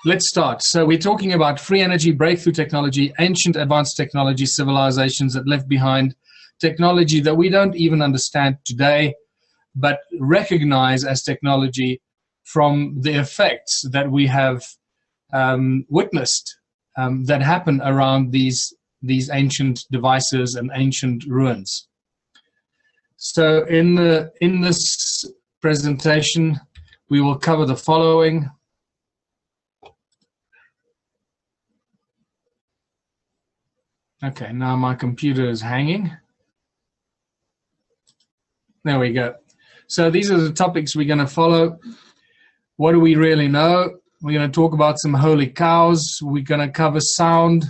Let's start. So we're talking about free energy, breakthrough technology, ancient advanced technology, civilizations that left behind technology that we don't even understand today, but recognize as technology from the effects that we have witnessed that happen around these ancient devices and ancient ruins. So in this presentation, we will cover the following. Okay, now my computer is hanging. There we go. So these are the topics we're going to follow. What do we really know? We're going to talk about some holy cows. We're going to cover sound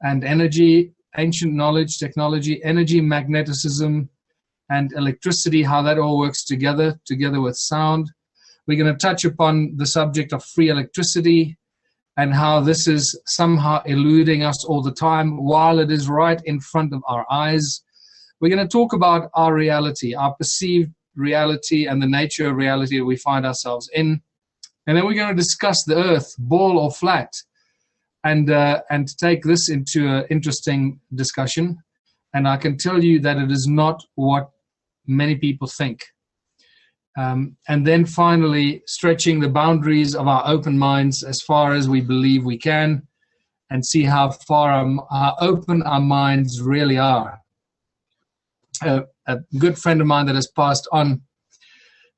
and energy, ancient knowledge, technology, energy, magneticism, and electricity, how that all works together with sound. We're going to touch upon the subject of free electricity and how this is somehow eluding us all the time while it is right in front of our eyes. We're going to talk about our reality, our perceived reality, and the nature of reality that we find ourselves in. And then we're going to discuss the earth, ball or flat, and take this into an interesting discussion. And I can tell you that it is not what many people think. And then finally, stretching the boundaries of our open minds as far as we believe we can, and see how far how open our minds really are. A good friend of mine that has passed on,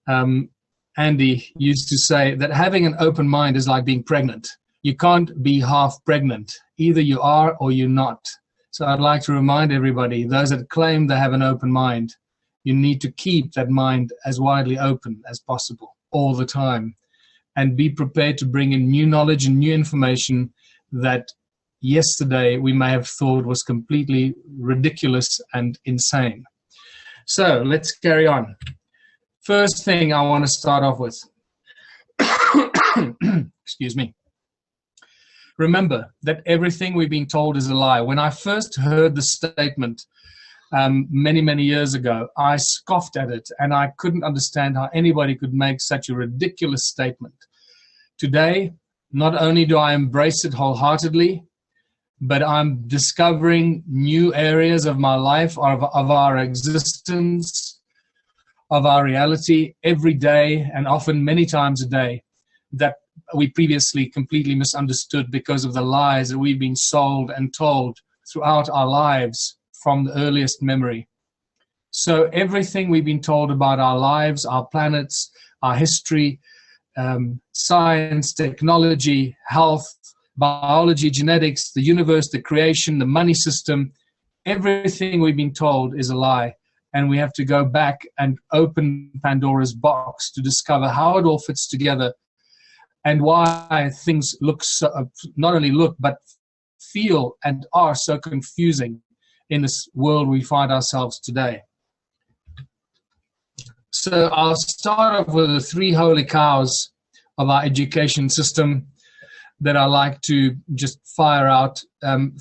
Andy, used to say that having an open mind is like being pregnant. You can't be half pregnant. Either you are or you're not. So I'd like to remind everybody, those that claim they have an open mind, you need to keep that mind as widely open as possible all the time, and be prepared to bring in new knowledge and new information that yesterday we may have thought was completely ridiculous and insane. So let's carry on. First thing I want to start off with, excuse me. Remember that everything we've been told is a lie. When I first heard the statement many years ago, I scoffed at it, and I couldn't understand how anybody could make such a ridiculous statement. Today, not only do I embrace it wholeheartedly, but I'm discovering new areas of my life, of our existence, of our reality every day, and often many times a day, that we previously completely misunderstood because of the lies that we've been sold and told throughout our lives from the earliest memory. So everything we've been told about our lives, our planets, our history, science, technology, health, biology, genetics, the universe, the creation, the money system, everything we've been told is a lie. And we have to go back and open Pandora's box to discover how it all fits together and why things look so, not only look, but feel and are so confusing in this world we find ourselves today. So I'll start off with the three holy cows of our education system that I like to just fire out,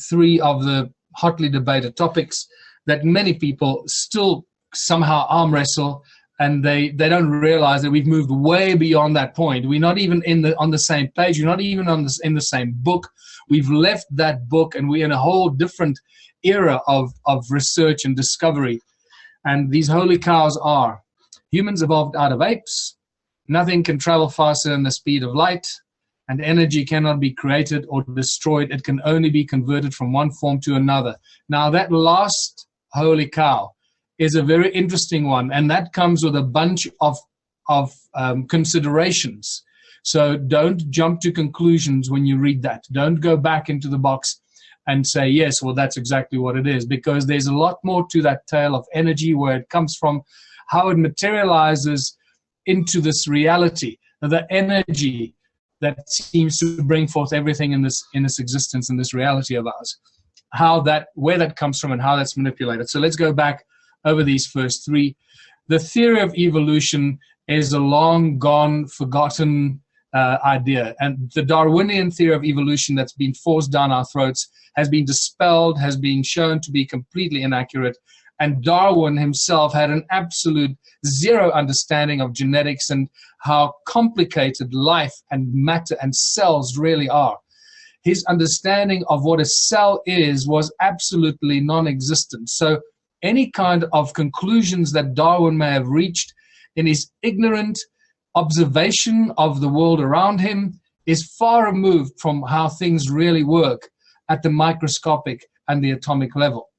three of the hotly debated topics that many people still somehow arm wrestle, and they don't realize that we've moved way beyond that point. We're not even on the same page. We're not even in the same book. We've left that book, and we're in a whole different era of research and discovery. And these holy cows are: humans evolved out of apes, nothing can travel faster than the speed of light, and energy cannot be created or destroyed. It can only be converted from one form to another. Now, that last holy cow is a very interesting one, and that comes with a bunch of considerations. So don't jump to conclusions when you read that. Don't go back into the box and say, yes, well, that's exactly what it is, because there's a lot more to that tale of energy, where it comes from, how it materializes into this reality, the energy that seems to bring forth everything in this existence, in this reality of ours, where that comes from and how that's manipulated. So let's go back over these first three. The theory of evolution is a long gone, forgotten idea. And the Darwinian theory of evolution that's been forced down our throats has been dispelled, has been shown to be completely inaccurate. And Darwin himself had an absolute zero understanding of genetics and how complicated life and matter and cells really are. His understanding of what a cell is was absolutely non-existent. So any kind of conclusions that Darwin may have reached in his ignorant observation of the world around him is far removed from how things really work at the microscopic and the atomic level.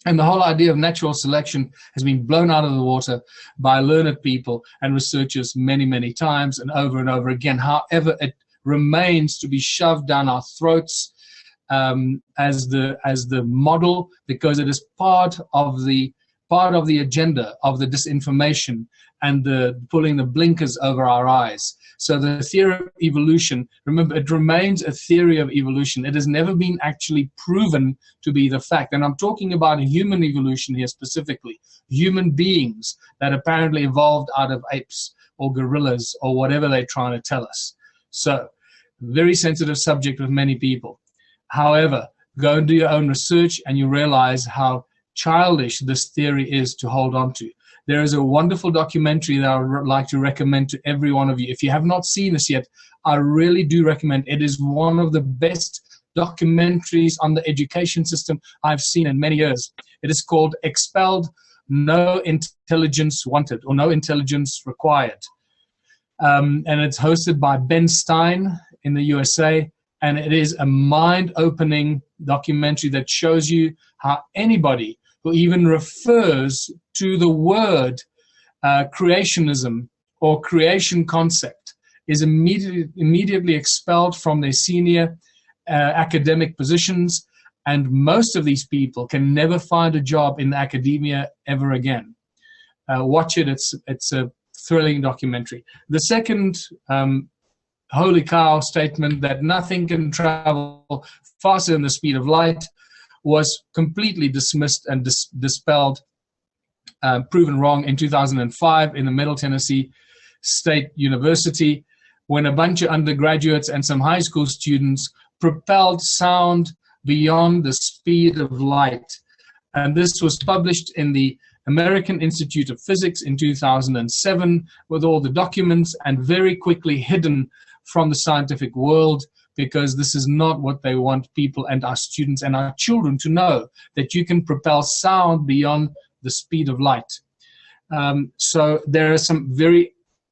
And the whole idea of natural selection has been blown out of the water by learned people and researchers many, many times and over again. However, it remains to be shoved down our throats as the model, because it is part of the agenda of the disinformation and the pulling the blinkers over our eyes. So the theory of evolution, remember, it remains a theory of evolution. It has never been actually proven to be the fact. And I'm talking about human evolution here specifically, human beings that apparently evolved out of apes or gorillas or whatever they're trying to tell us. So, very sensitive subject with many people. However, go and do your own research and you realize how childish this theory is to hold on to. There is a wonderful documentary that I would like to recommend to every one of you. If you have not seen this yet, I really do recommend. It is one of the best documentaries on the education system I've seen in many years. It is called Expelled, No Intelligence Wanted, or No Intelligence Required. And it's hosted by Ben Stein in the USA. And it is a mind-opening documentary that shows you how anybody who even refers to the word creationism or creation concept is immediately expelled from their senior academic positions, and most of these people can never find a job in academia ever again. Watch it. It's a thrilling documentary. The second holy cow statement that nothing can travel faster than the speed of light was completely dismissed and dispelled, proven wrong in 2005 in the Middle Tennessee State University, when a bunch of undergraduates and some high school students propelled sound beyond the speed of light. And this was published in the American Institute of Physics in 2007 with all the documents, and very quickly hidden from the scientific world, because this is not what they want people and our students and our children to know, that you can propel sound beyond the speed of light. So there are some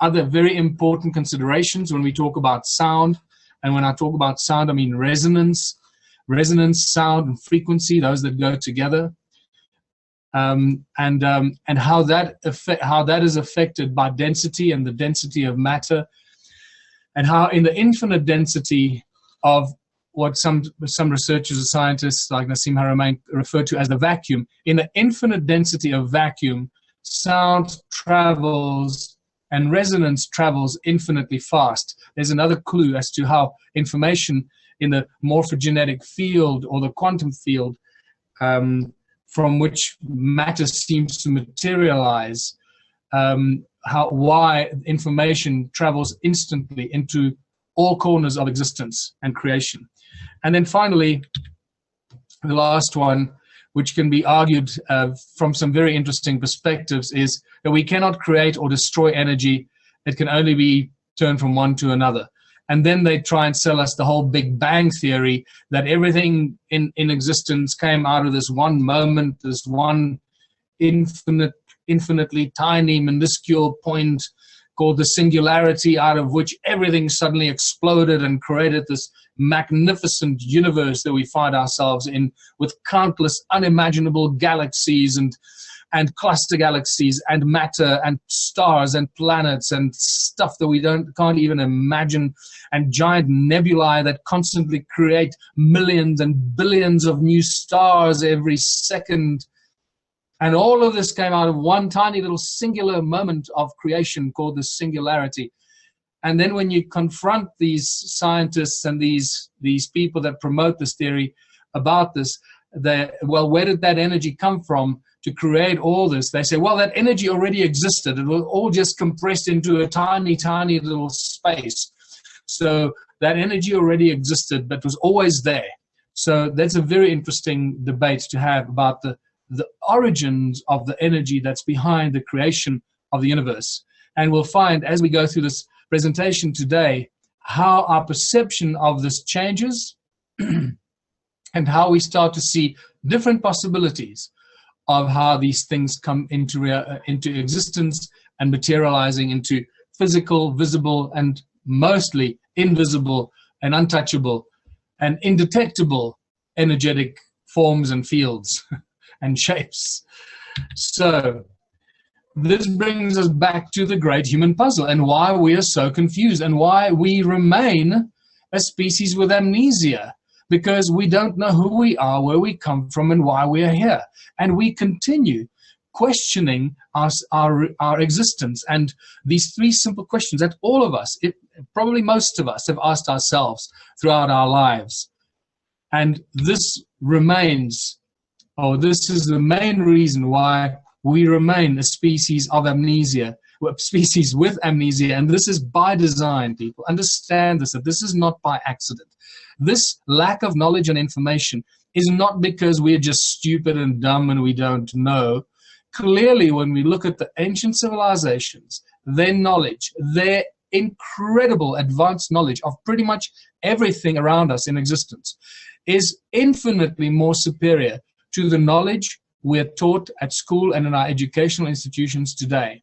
other very important considerations when we talk about sound. And when I talk about sound, I mean resonance, sound, and frequency, those that go together. And how that is affected by density and the density of matter, and how in the infinite density of what some researchers or scientists like Nassim Haramein refer to as the vacuum, in the infinite density of vacuum, sound travels and resonance travels infinitely fast. There's another clue as to how information in the morphogenetic field or the quantum field, from which matter seems to materialize, why information travels instantly into all corners of existence and creation. And then finally, the last one, which can be argued from some very interesting perspectives, is that we cannot create or destroy energy. It can only be turned from one to another. And then they try and sell us the whole Big Bang theory, that everything in existence came out of this one moment, this one infinitely tiny, minuscule point called the singularity, out of which everything suddenly exploded and created this magnificent universe that we find ourselves in, with countless unimaginable galaxies and cluster galaxies and matter and stars and planets and stuff that we can't even imagine, and giant nebulae that constantly create millions and billions of new stars every second. And all of this came out of one tiny little singular moment of creation called the singularity. And then when you confront these scientists and these people that promote this theory about this, well, where did that energy come from? to create all this, they say, well, that energy already existed. It was all just compressed into a tiny, tiny little space. So that energy already existed, but was always there. So that's a very interesting debate to have about the origins of the energy that's behind the creation of the universe. And we'll find as we go through this presentation today how our perception of this changes and how we start to see different possibilities of how these things come into existence and materializing into physical, visible, and mostly invisible and untouchable and indetectable energetic forms and fields and shapes. So this brings us back to the great human puzzle and why we are so confused and why we remain a species with amnesia, because we don't know who we are, where we come from, and why we are here. And we continue questioning our existence. And these three simple questions that all of us, probably most of us, have asked ourselves throughout our lives. And this remains, or this is the main reason why we remain a species of amnesia, a species with amnesia, and this is by design, people. Understand this, that this is not by accident. This lack of knowledge and information is not because we're just stupid and dumb and we don't know. Clearly, when we look at the ancient civilizations, their knowledge, their incredible advanced knowledge of pretty much everything around us in existence is infinitely more superior to the knowledge we're taught at school and in our educational institutions today.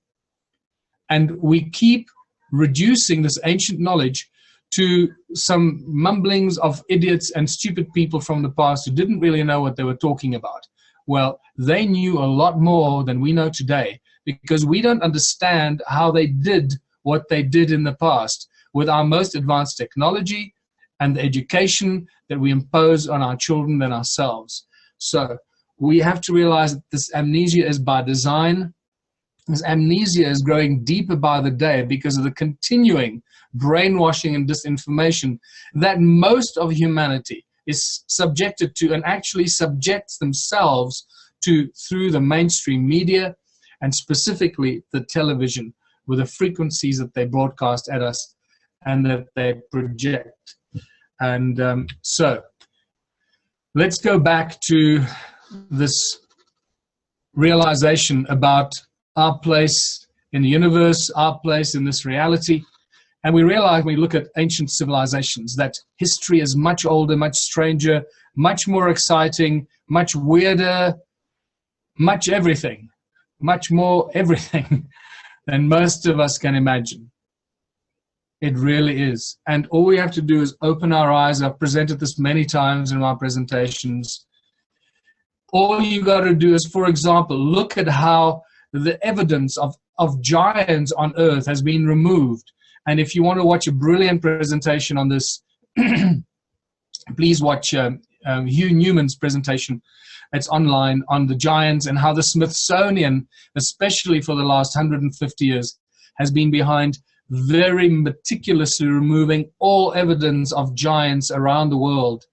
And we keep reducing this ancient knowledge to some mumblings of idiots and stupid people from the past who didn't really know what they were talking about. Well, they knew a lot more than we know today, because we don't understand how they did what they did in the past with our most advanced technology and the education that we impose on our children and ourselves. So we have to realize that this amnesia is by design. This amnesia is growing deeper by the day because of the continuing brainwashing and disinformation that most of humanity is subjected to, and actually subjects themselves to through the mainstream media, and specifically the television, with the frequencies that they broadcast at us and that they project. And so let's go back to this realization about our place in the universe, our place in this reality. And we realize when we look at ancient civilizations that history is much older, much stranger, much more exciting, much weirder, much everything, much more everything than most of us can imagine. It really is. And all we have to do is open our eyes. I've presented this many times in my presentations. All you got to do is, for example, look at how the evidence of giants on Earth has been removed. And if you want to watch a brilliant presentation on this, please watch Hugh Newman's presentation. It's online on the giants and how the Smithsonian, especially for the last 150 years, has been behind very meticulously removing all evidence of giants around the world.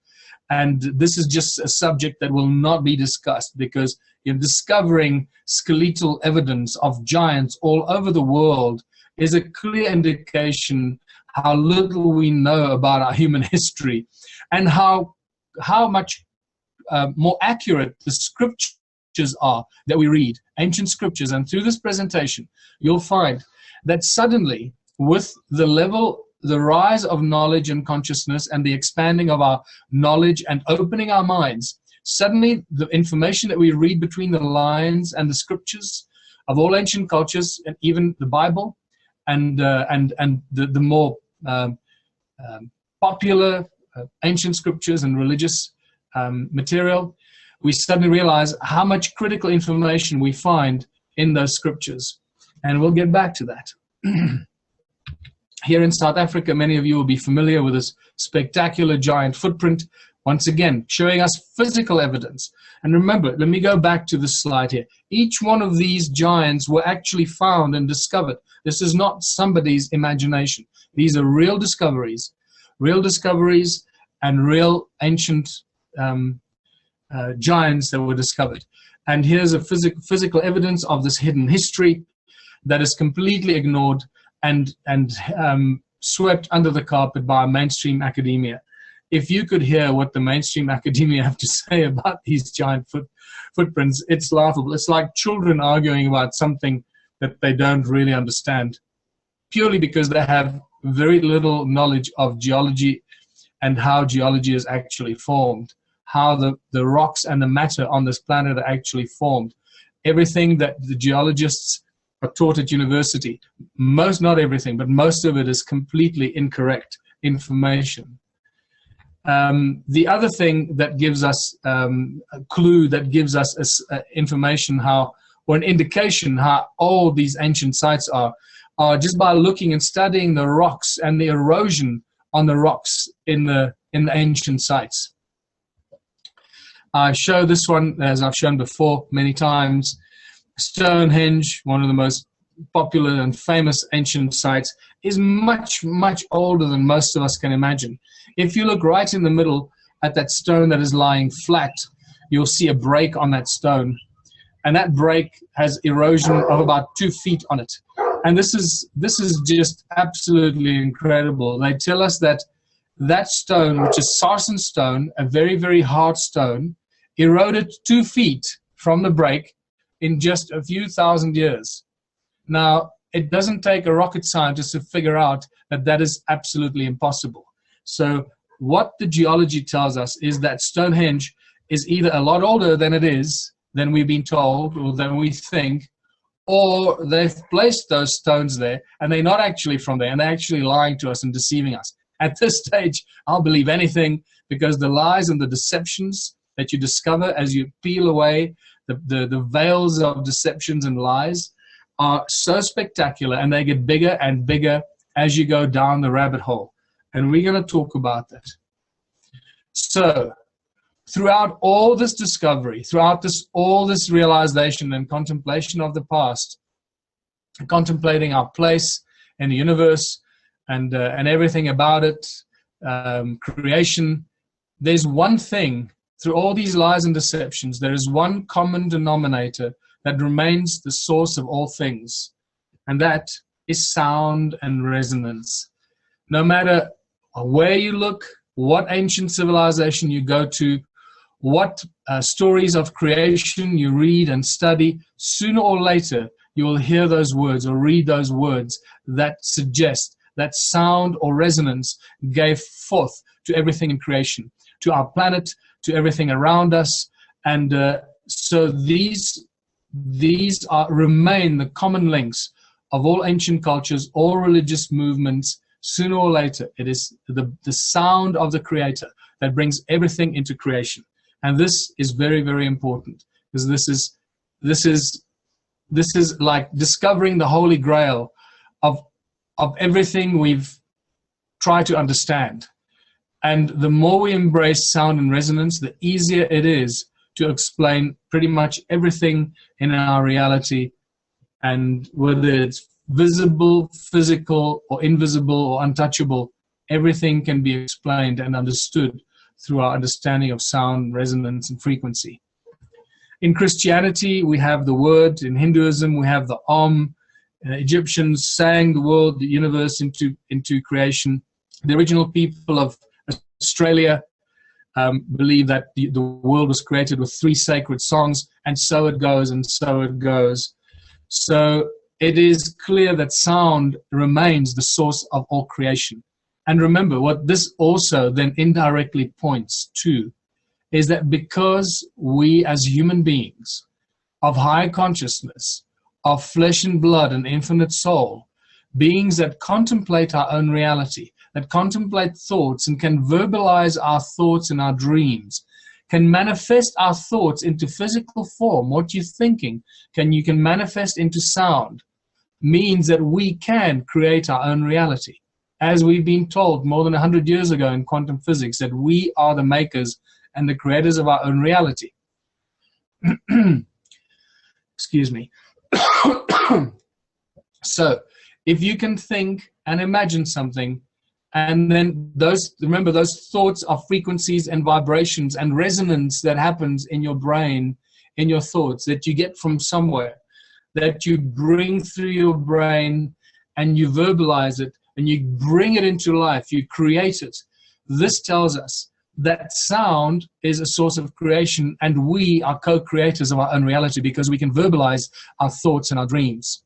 And this is just a subject that will not be discussed, because you're discovering skeletal evidence of giants all over the world is a clear indication how little we know about our human history, and how much more accurate the scriptures are that we read, ancient scriptures. And through this presentation, you'll find that suddenly, with the rise of knowledge and consciousness and the expanding of our knowledge and opening our minds, suddenly the information that we read between the lines and the scriptures of all ancient cultures, and even the Bible, and the more popular ancient scriptures and religious material, we suddenly realize how much critical information we find in those scriptures. And we'll get back to that. Here in South Africa, many of you will be familiar with this spectacular giant footprint, once again, showing us physical evidence. And remember, let me go back to this slide here. Each one of these giants were actually found and discovered. This is not somebody's imagination. These are real discoveries and real ancient giants that were discovered. And here's a physical evidence of this hidden history that is completely ignored and swept under the carpet by mainstream academia. If you could hear what the mainstream academia have to say about these giant footprints, it's laughable. It's like children arguing about something that they don't really understand, purely because they have very little knowledge of geology and how geology is actually formed, how the rocks and the matter on this planet are actually formed. Everything that the geologists are taught at university, not everything, but most of it is completely incorrect information. The other thing that gives us a clue, that gives us information how, or an indication how old these ancient sites are just by looking and studying the rocks and the erosion on the rocks in the ancient sites. I show this one, as I've shown before many times. Stonehenge, one of the most popular and famous ancient sites, is much, much older than most of us can imagine. If you look right in the middle at that stone that is lying flat, you'll see a break on that stone. And that break has erosion of about 2 feet on it. And this is just absolutely incredible. They tell us that that stone, which is sarsen stone, a very, very hard stone, eroded 2 feet from the break in just a few thousand years. Now, it doesn't take a rocket scientist to figure out that that is absolutely impossible. So what the geology tells us is that Stonehenge is either a lot older than we've been told, or than we think, or they've placed those stones there and they're not actually from there, and they're actually lying to us and deceiving us. At this stage, I'll believe anything, because the lies and the deceptions that you discover as you peel away the veils of deceptions and lies are so spectacular, and they get bigger and bigger as you go down the rabbit hole. And we're going to talk about that. So, throughout all this discovery, throughout all this realization and contemplation of the past, contemplating our place in the universe and everything about it, creation, there's one thing, through all these lies and deceptions, there is one common denominator that remains the source of all things, and that is sound and resonance. No matter where you look, what ancient civilization you go to, what stories of creation you read and study, sooner or later you will hear those words or read those words that suggest that sound or resonance gave forth to everything in creation, to our planet, to everything around us. And so these remain the common links of all ancient cultures, all religious movements. Sooner or later, it is the sound of the Creator that brings everything into creation. And this is very, very important, because this is like discovering the Holy Grail of everything we've tried to understand. And the more we embrace sound and resonance, the easier it is to explain pretty much everything in our reality, and whether it's visible, physical, or invisible, or untouchable, everything can be explained and understood through our understanding of sound, resonance, and frequency. In Christianity, we have the word. In Hinduism, we have the Om. Egyptians sang the world, the universe into creation. The original people of Australia believe that the world was created with 3 sacred songs, and so it goes, and so it goes. So it is clear that sound remains the source of all creation. And remember, what this also then indirectly points to is that because we as human beings of high consciousness, of flesh and blood and infinite soul, beings that contemplate our own reality, that contemplate thoughts and can verbalize our thoughts in our dreams, can manifest our thoughts into physical form. What you're thinking, you can manifest into sound, means that we can create our own reality. As we've been told more than 100 years ago in quantum physics, that we are the makers and the creators of our own reality. Excuse me. So, if you can think and imagine something, and then remember those thoughts are frequencies and vibrations and resonance that happens in your brain, in your thoughts that you get from somewhere, that you bring through your brain and you verbalize it and you bring it into life, you create it. This tells us that sound is a source of creation, and we are co-creators of our own reality because we can verbalize our thoughts and our dreams.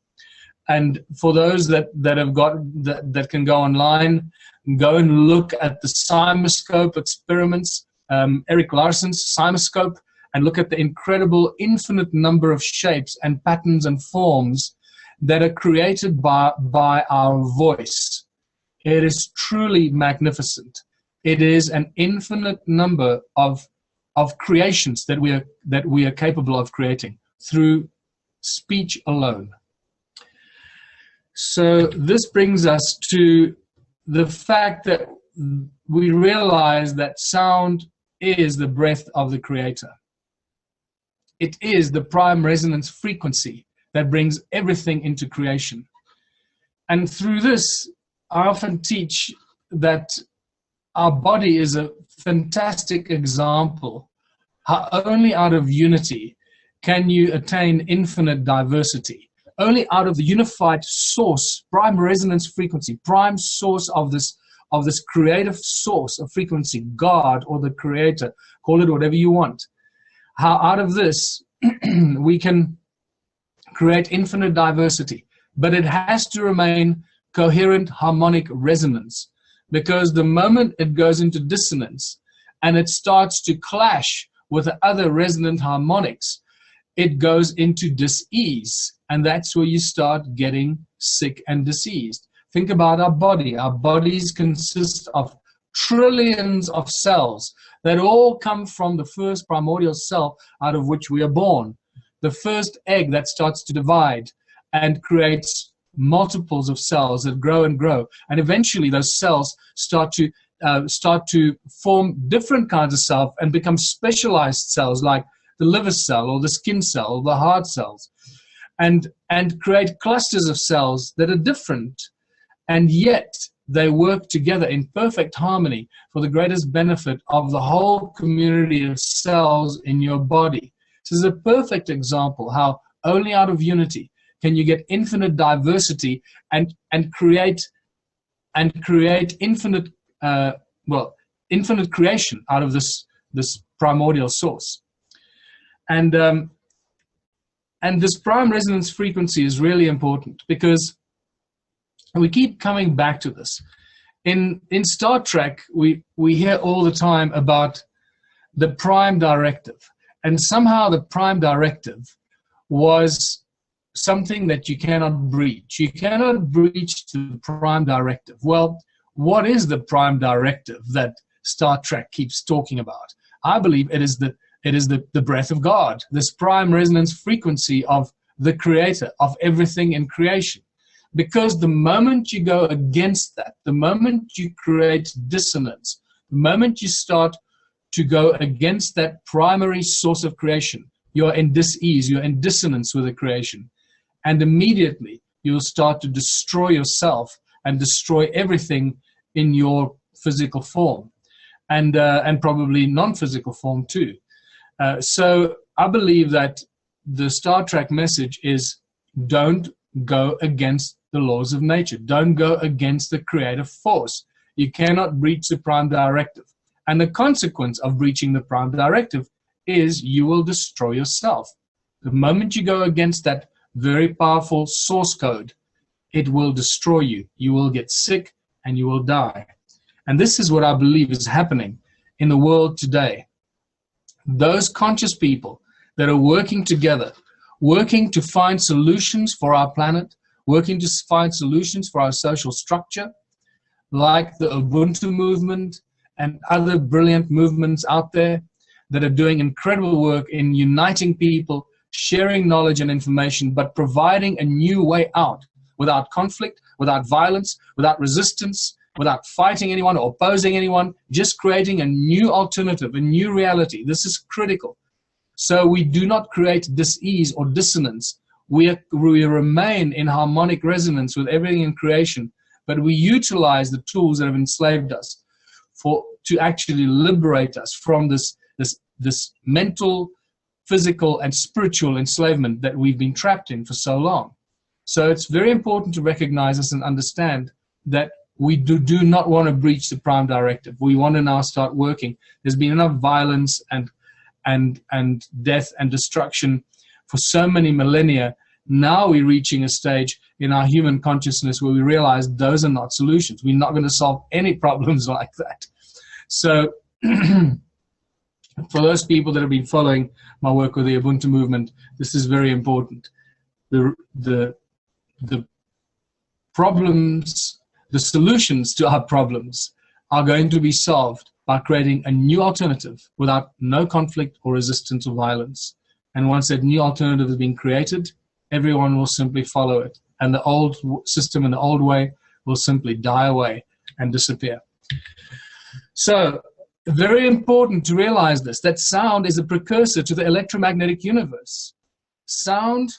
And for those that have got that can go online, go and look at the Cymoscope experiments, Eric Larson's Cymoscope, and look at the incredible infinite number of shapes and patterns and forms that are created by our voice. It is truly magnificent. It is an infinite number of creations that we are capable of creating through speech alone. So this brings us to the fact that we realize that sound is the breath of the Creator. It is the prime resonance frequency that brings everything into creation. And through this, I often teach that our body is a fantastic example how only out of unity can you attain infinite diversity. Only out of the unified source, prime resonance frequency, prime source of this creative source of frequency, God or the Creator, call it whatever you want. How out of this we can create infinite diversity, but it has to remain coherent harmonic resonance, because the moment it goes into dissonance and it starts to clash with the other resonant harmonics, it goes into dis-ease, and that's where you start getting sick and diseased. Think about our body. Our bodies consist of trillions of cells that all come from the first primordial cell out of which we are born. The first egg that starts to divide and creates multiples of cells that grow and grow, and eventually those cells start to form different kinds of cells and become specialized cells like the liver cell or the skin cell or the heart cells, and create clusters of cells that are different, and yet they work together in perfect harmony for the greatest benefit of the whole community of cells in your body. This is a perfect example how only out of unity can you get infinite diversity and create infinite infinite creation out of this primordial source. And this prime resonance frequency is really important because we keep coming back to this. In Star Trek, we hear all the time about the prime directive, and somehow the prime directive was something that you cannot breach. You cannot breach the prime directive. Well, what is the prime directive that Star Trek keeps talking about? I believe it is the breath of God, this prime resonance frequency of the Creator, of everything in creation. Because the moment you go against that, the moment you create dissonance, the moment you start to go against that primary source of creation, you're in dis-ease, you're in dissonance with the creation. And immediately you'll start to destroy yourself and destroy everything in your physical form, and probably non-physical form too. So I believe that the Star Trek message is don't go against the laws of nature. Don't go against the creative force. You cannot breach the prime directive. And the consequence of breaching the prime directive is you will destroy yourself. The moment you go against that very powerful source code, it will destroy you. You will get sick and you will die. And this is what I believe is happening in the world today. Those conscious people that are working together, working to find solutions for our planet, working to find solutions for our social structure, like the Ubuntu movement and other brilliant movements out there that are doing incredible work in uniting people, sharing knowledge and information, but providing a new way out without conflict, without violence, without resistance, without fighting anyone or opposing anyone, just creating a new alternative, a new reality. This is critical. So we do not create dis-ease or dissonance. We remain in harmonic resonance with everything in creation, but we utilize the tools that have enslaved us to actually liberate us from this mental physical and spiritual enslavement that we've been trapped in for so long. So it's very important to recognize this and understand that we do not want to breach the Prime Directive. We want to now start working. There's been enough violence and death and destruction for so many millennia. Now we're reaching a stage in our human consciousness where we realize those are not solutions. We're not going to solve any problems like that. So for those people that have been following my work with the Ubuntu movement, this is very important. The problems, the solutions to our problems are going to be solved by creating a new alternative without no conflict or resistance or violence. And once that new alternative has been created, everyone will simply follow it. And the old system and the old way will simply die away and disappear. So, very important to realize this, that sound is a precursor to the electromagnetic universe. Sound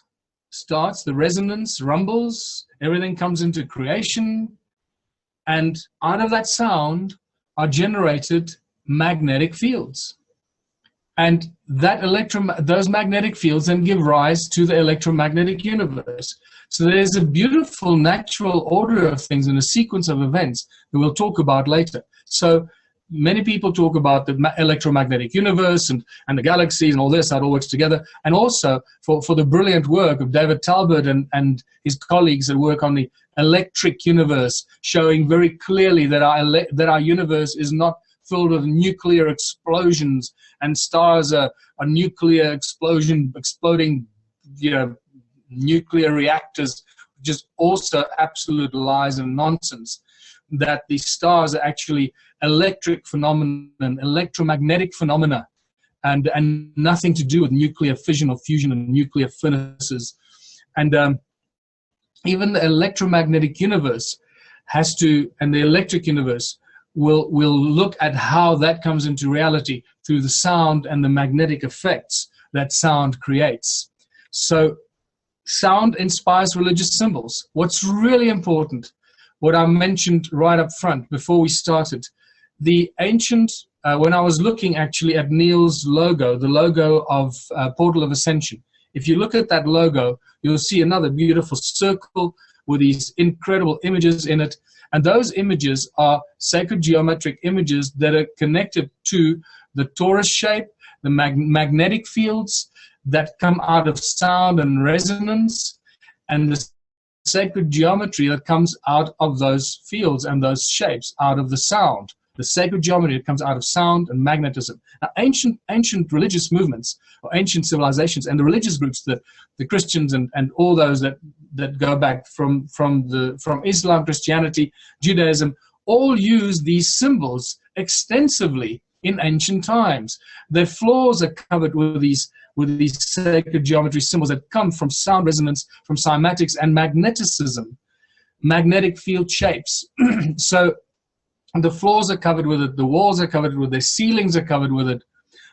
starts, the resonance, rumbles, everything comes into creation, and out of that sound are generated magnetic fields. And that those magnetic fields then give rise to the electromagnetic universe. So there's a beautiful natural order of things and a sequence of events that we'll talk about later. So many people talk about the electromagnetic universe and the galaxies and all this, how it all works together. And also for the brilliant work of David Talbot and his colleagues that work on the electric universe, showing very clearly that our universe is not filled with nuclear explosions and stars are nuclear exploding, nuclear reactors, just also absolute lies and nonsense. That the stars are actually electric phenomenon, electromagnetic phenomena, and nothing to do with nuclear fission or fusion and nuclear furnaces. And even the electromagnetic universe and the electric universe will look at how that comes into reality through the sound and the magnetic effects that sound creates. So sound inspires religious symbols. What's really important, what I mentioned right up front before we started, the ancient, when I was looking actually at Neil's logo, the logo of Portal of Ascension, if you look at that logo, you'll see another beautiful circle with these incredible images in it. And those images are sacred geometric images that are connected to the torus shape, the magnetic fields that come out of sound and resonance, and the sacred geometry that comes out of those fields and those shapes, out of the sound. The sacred geometry that comes out of sound and magnetism. Now, ancient religious movements, or ancient civilizations, and the religious groups, the Christians and all those that go back from Islam, Christianity, Judaism, all use these symbols extensively in ancient times. Their floors are covered with these sacred geometry symbols that come from sound resonance, from cymatics and magneticism, magnetic field shapes. So the floors are covered with it, the walls are covered with it, the ceilings are covered with it.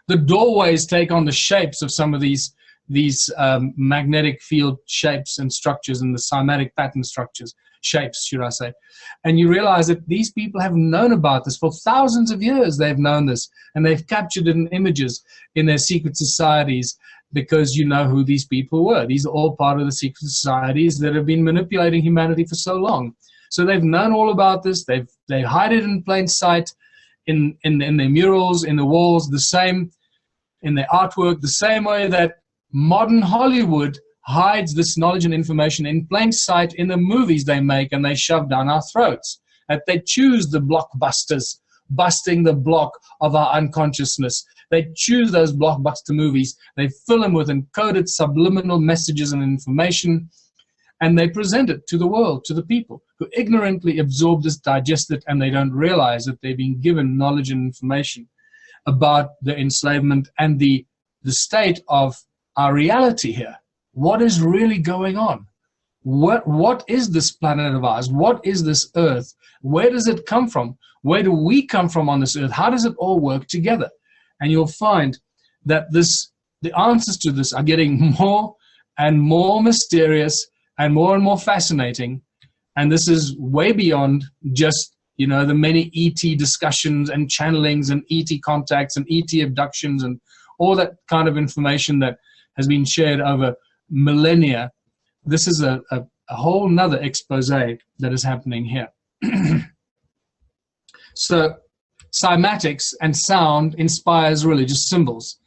The doorways take on the shapes of some of these magnetic field shapes and structures, and the cymatic pattern structures, shapes, should I say. And you realize that these people have known about this for thousands of years. They've known this, and they've captured it in images in their secret societies, because you know who these people were. These are all part of the secret societies that have been manipulating humanity for so long. So they've known all about this. They hide it in plain sight, in their murals, in the walls, the same in their artwork, the same way that modern Hollywood hides this knowledge and information in plain sight in the movies they make and they shove down our throats. That they choose the blockbusters, busting the block of our unconsciousness. They choose those blockbuster movies. They fill them with encoded subliminal messages and information, and they present it to the world, to the people who ignorantly absorb this, digest it, and they don't realize that they've been given knowledge and information about the enslavement and the state of our reality here. What is really going on? What is this planet of ours? What is this earth? Where does it come from? Where do we come from on this earth? How does it all work together? And you'll find that the answers to this are getting more and more mysterious and more fascinating. And this is way beyond just, the many ET discussions and channelings and ET contacts and ET abductions and all that kind of information that has been shared over millennia. This is a whole nother expose that is happening here. So cymatics and sound inspires religious symbols,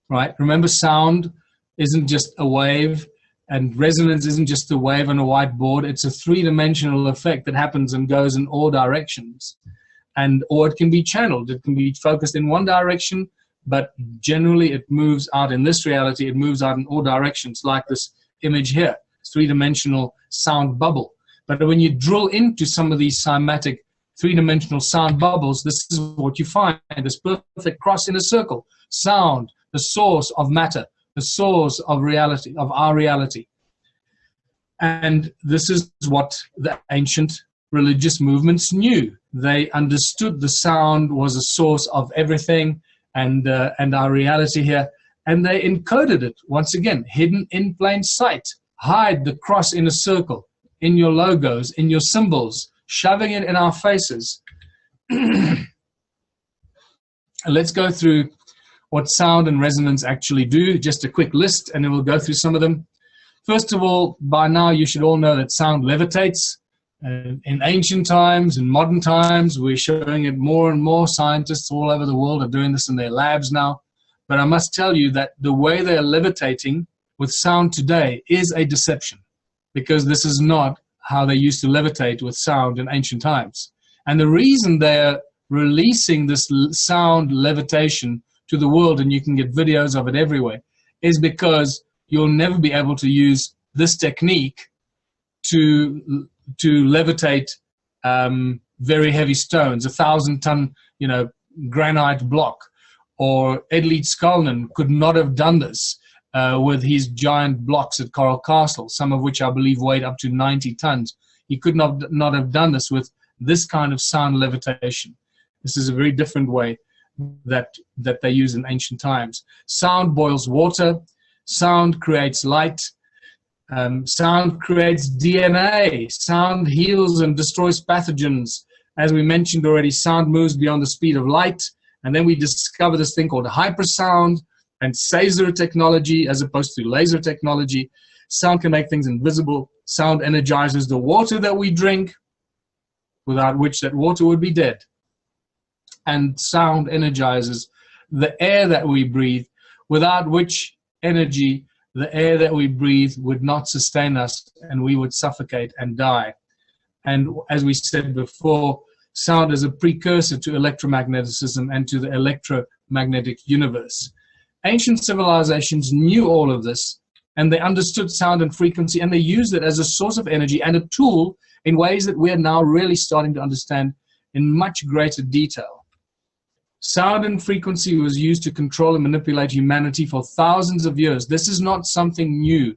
right? Remember, sound isn't just a wave, and resonance isn't just a wave on a whiteboard. It's a three-dimensional effect that happens and goes in all directions. Or it can be channeled. It can be focused in one direction, but generally it moves out in this reality. It moves out in all directions, like this image here, three-dimensional sound bubble. But when you drill into some of these cymatic three-dimensional sound bubbles, this is what you find, this perfect cross in a circle. Sound, the source of matter, the source of reality, of our reality. And this is what the ancient religious movements knew. They understood the sound was a source of everything and our reality here, and they encoded it, once again, hidden in plain sight. Hide the cross in a circle, in your logos, in your symbols, shoving it in our faces. Let's go through what sound and resonance actually do, just a quick list, and then we'll go through some of them. First of all, by now you should all know that sound levitates. In ancient times, in modern times, we're showing it more and more. Scientists all over the world are doing this in their labs now. But I must tell you that the way they're levitating with sound today is a deception, because this is not how they used to levitate with sound in ancient times. And the reason they're releasing this sound levitation to the world, and you can get videos of it everywhere, is because you'll never be able to use this technique to levitate very heavy stones, 1,000-ton, granite block. Or Edley Skalnin could not have done this with his giant blocks at Coral Castle, some of which I believe weighed up to 90 tons. He could not have done this with this kind of sound levitation. This is a very different way that they use in ancient times. Sound boils water. Sound creates light. Sound creates DNA. Sound heals and destroys pathogens. As we mentioned already, sound moves beyond the speed of light. And then we discover this thing called hypersound and Caesar technology as opposed to laser technology. Sound can make things invisible. Sound energizes the water that we drink, without which that water would be dead. And sound energizes the air that we breathe, without which energy the air that we breathe would not sustain us, and we would suffocate and die. And as we said before, sound is a precursor to electromagnetism and to the electromagnetic universe. Ancient civilizations knew all of this, and they understood sound and frequency, and they used it as a source of energy and a tool in ways that we are now really starting to understand in much greater detail. Sound and frequency was used to control and manipulate humanity for thousands of years. This is not something new.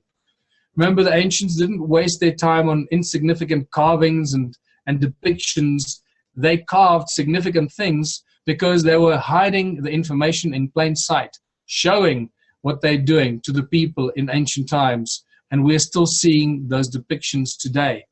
Remember, the ancients didn't waste their time on insignificant carvings and depictions. They carved significant things because they were hiding the information in plain sight, showing what they're doing to the people in ancient times. And we're still seeing those depictions today.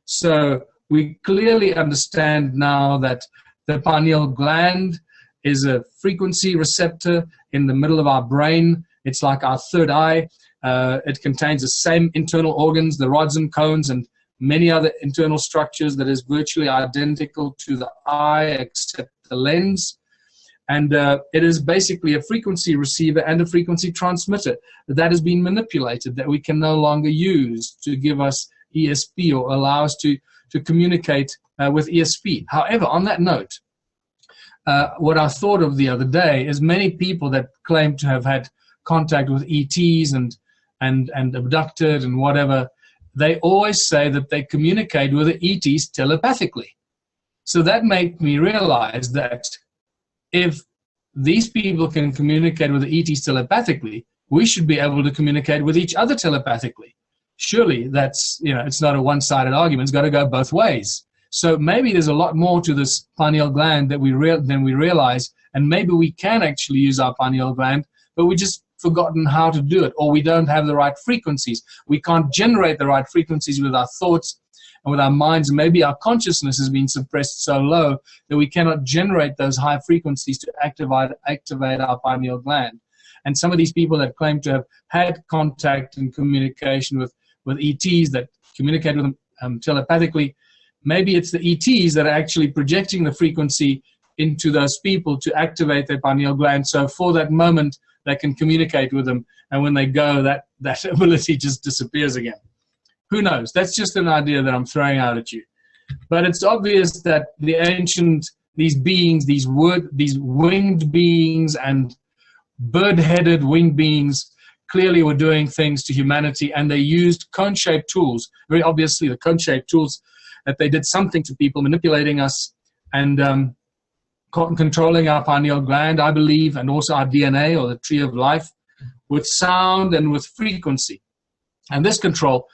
So we clearly understand now that the pineal gland is a frequency receptor in the middle of our brain. It's like our third eye. It contains the same internal organs, the rods and cones, and many other internal structures that is virtually identical to the eye except the lens. And it is basically a frequency receiver and a frequency transmitter that has been manipulated, that we can no longer use to give us ESP or allow us to communicate with ESP. However, on that note, what I thought of the other day is many people that claim to have had contact with ETs and abducted and whatever, they always say that they communicate with the ETs telepathically. So that made me realize that if these people can communicate with the ETs telepathically, we should be able to communicate with each other telepathically. Surely that's, it's not a one-sided argument. It's got to go both ways. So maybe there's a lot more to this pineal gland than we realize, and maybe we can actually use our pineal gland, but we just forgotten how to do it, or we don't have the right frequencies. We can't generate the right frequencies with our thoughts and with our minds. Maybe our consciousness has been suppressed so low that we cannot generate those high frequencies to activate our pineal gland. And some of these people that claim to have had contact and communication with ETs that communicate with them telepathically, maybe it's the ETs that are actually projecting the frequency into those people to activate their pineal gland. So for that moment, they can communicate with them. And when they go, that ability just disappears again. Who knows? That's just an idea that I'm throwing out at you. But it's obvious that the ancient, these beings, these winged beings and bird-headed winged beings clearly were doing things to humanity, and they used cone-shaped tools. Very obviously, the cone-shaped tools, that they did something to people, manipulating us and controlling our pineal gland, I believe, and also our DNA, or the tree of life, with sound and with frequency. And this control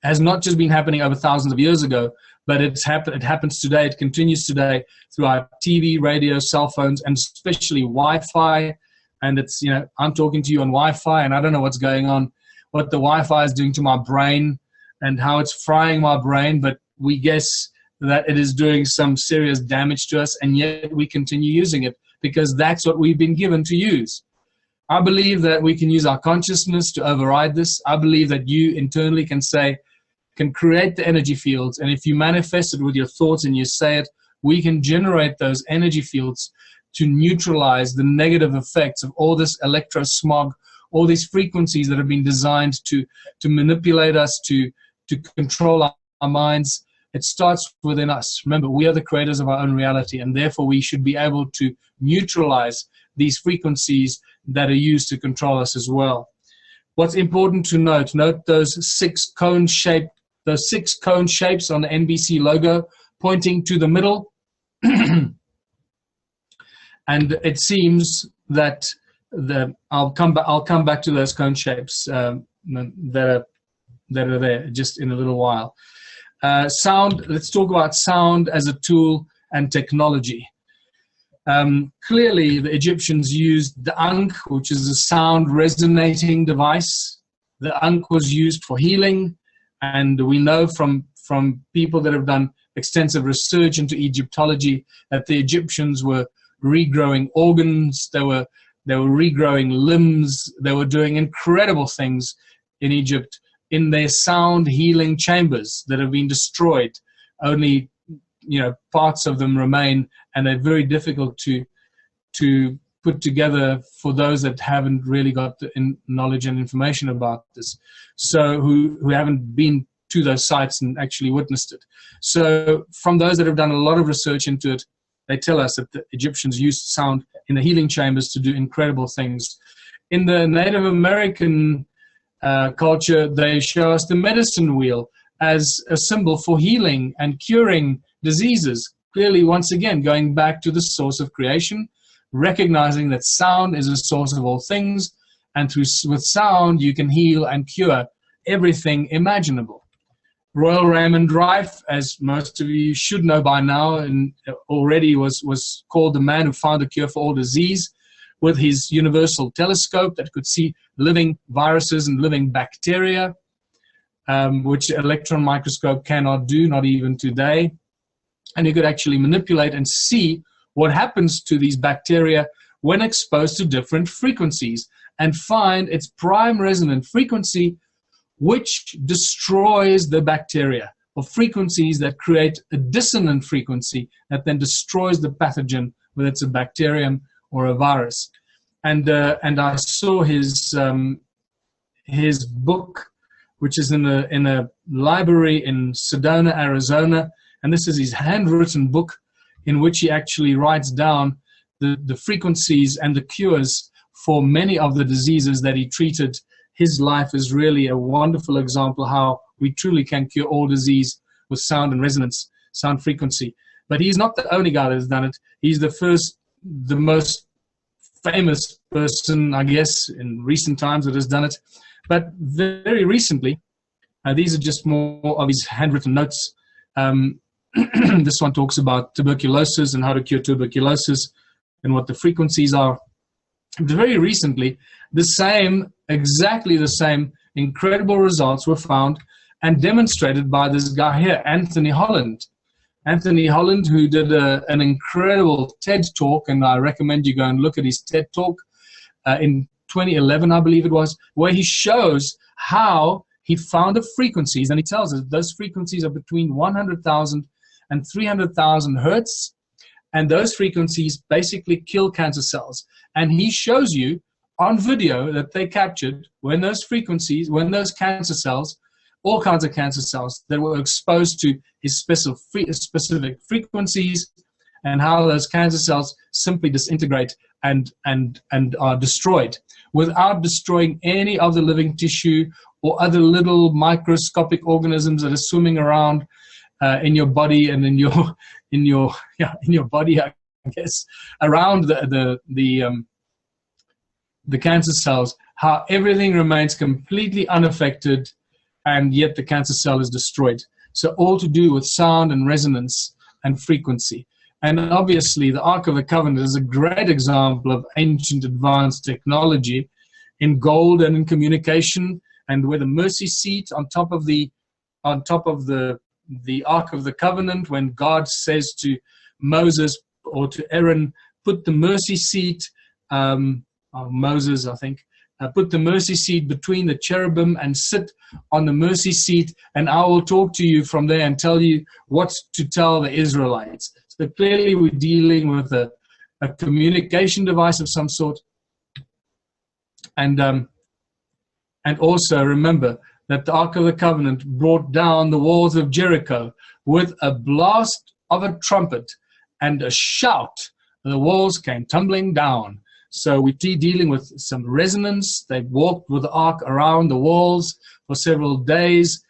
has not just been happening over thousands of years ago, but it happens today. It continues today through our TV, radio, cell phones, and especially Wi-Fi. And it's, I'm talking to you on Wi-Fi, and I don't know what's going on, what the Wi-Fi is doing to my brain and how it's frying my brain, but we guess that it is doing some serious damage to us, and yet we continue using it because that's what we've been given to use. I believe that we can use our consciousness to override this. I believe that you internally can create the energy fields, and if you manifest it with your thoughts and you say it, we can generate those energy fields to neutralize the negative effects of all this electrosmog, all these frequencies that have been designed to manipulate us, to control our minds. It starts within us. Remember, we are the creators of our own reality, and therefore we should be able to neutralize these frequencies that are used to control us as well. What's important to note those six cone shapes on the NBC logo pointing to the middle. And it seems that I'll come back to those cone shapes that are there just in a little while. Sound. Let's talk about sound as a tool and technology. Clearly, the Egyptians used the Ankh, which is a sound resonating device. The Ankh was used for healing, and we know from people that have done extensive research into Egyptology that the Egyptians were regrowing organs, they were regrowing limbs, they were doing incredible things in Egypt in their sound healing chambers that have been destroyed. Only parts of them remain, and they're very difficult to put together for those that haven't really got the knowledge and information about this, so who haven't been to those sites and actually witnessed it. So from those that have done a lot of research into it, they tell us that the Egyptians used sound in the healing chambers to do incredible things. In the Native American culture, they show us the medicine wheel as a symbol for healing and curing diseases. Clearly, once again, going back to the source of creation, recognizing that sound is the source of all things, and with sound you can heal and cure everything imaginable. Royal Raymond Rife, as most of you should know by now, and already was called the man who found a cure for all disease, with his universal telescope that could see living viruses and living bacteria, which an electron microscope cannot do, not even today. And he could actually manipulate and see what happens to these bacteria when exposed to different frequencies, and find its prime resonant frequency, which destroys the bacteria, or frequencies that create a dissonant frequency that then destroys the pathogen, whether it's a bacterium or a virus. And I saw his book, which is in a library in Sedona, Arizona, and this is his handwritten book in which he actually writes down the frequencies and the cures for many of the diseases that he treated. His life is really a wonderful example how we truly can cure all disease with sound and resonance, sound frequency. But he's not the only guy that has done it. He's the most famous person, I guess, in recent times that has done it. But very recently, these are just more of his handwritten notes. This one talks about tuberculosis and how to cure tuberculosis and what the frequencies are. Very recently, exactly the same incredible results were found and demonstrated by this guy here, Anthony Holland. Anthony Holland, who did an incredible TED talk, and I recommend you go and look at his TED talk. In 2011, I believe it was, where he shows how he found the frequencies, and he tells us those frequencies are between 100,000 and 300,000 hertz, and those frequencies basically kill cancer cells. And he shows you on video that they captured when those frequencies, when those cancer cells, all kinds of cancer cells that were exposed to his specific frequencies, and how those cancer cells simply disintegrate and are destroyed without destroying any of the living tissue or other little microscopic organisms that are swimming around in your body and in your body, I guess, around the cancer cells. How everything remains completely unaffected, and yet the cancer cell is destroyed. So all to do with sound and resonance and frequency. And obviously, the Ark of the Covenant is a great example of ancient advanced technology in gold and in communication, and with a mercy seat on top of the Ark of the Covenant, when God says to Moses or to Aaron, put the mercy seat, Moses, I think, put the mercy seat between the cherubim and sit on the mercy seat, and I will talk to you from there and tell you what to tell the Israelites. So clearly we're dealing with a communication device of some sort. And also remember that the Ark of the Covenant brought down the walls of Jericho with a blast of a trumpet and a shout. The walls came tumbling down. So we're dealing with some resonance. They walked with the Ark around the walls for several days,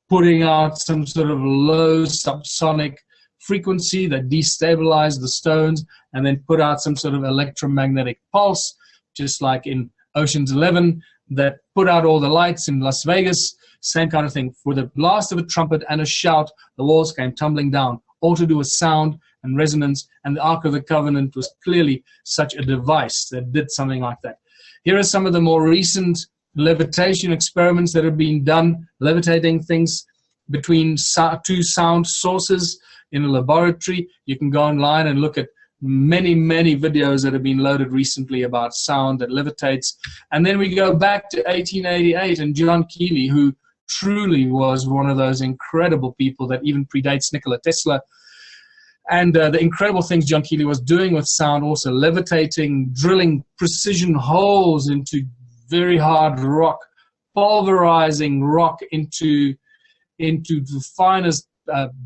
putting out some sort of low subsonic frequency that destabilized the stones, and then put out some sort of electromagnetic pulse, just like in Ocean's 11, that put out all the lights in Las Vegas. Same kind of thing. With a blast of a trumpet and a shout, the walls came tumbling down, all to do with sound and resonance, and the Ark of the Covenant was clearly such a device that did something like that. Here are some of the more recent levitation experiments that have been done, levitating things between two sound sources in a laboratory. You can go online and look at many videos that have been loaded recently about sound that levitates. And then we go back to 1888 and John Keely, who truly was one of those incredible people that even predates Nikola Tesla. And the incredible things John Keely was doing with sound, also levitating, drilling precision holes into very hard rock, pulverizing rock into the finest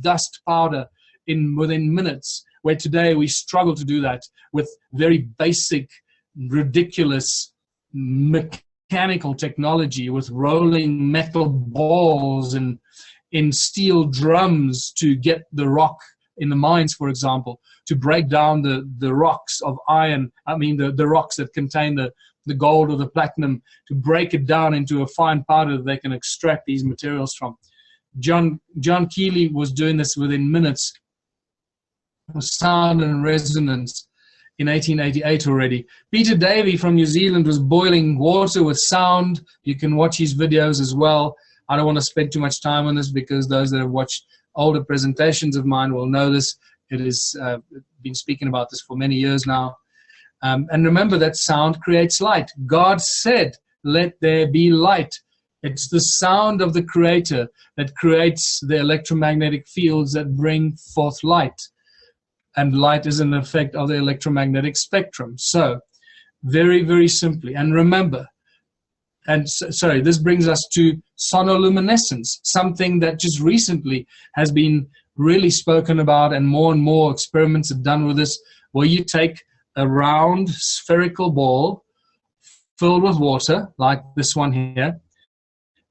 dust powder within minutes, where today we struggle to do that with very basic, ridiculous mechanical technology, with rolling metal balls and in steel drums to get the rock in the mines, for example, to break down the rocks of iron, the rocks that contain the gold or the platinum, to break it down into a fine powder that they can extract these materials from. John Keely was doing this within minutes with sound and resonance in 1888 already. Peter Davey from New Zealand was boiling water with sound. You can watch his videos as well. I don't want to spend too much time on this because those that have watched older presentations of mine will know this. It has been speaking about this for many years now. And remember that sound creates light. God said, let there be light. It's the sound of the Creator that creates the electromagnetic fields that bring forth light. And light is an effect of the electromagnetic spectrum. So, very simply, and remember, and sorry, this brings us to sonoluminescence, something that just recently has been really spoken about, and more experiments are done with this, where you take a round spherical ball filled with water, like this one here,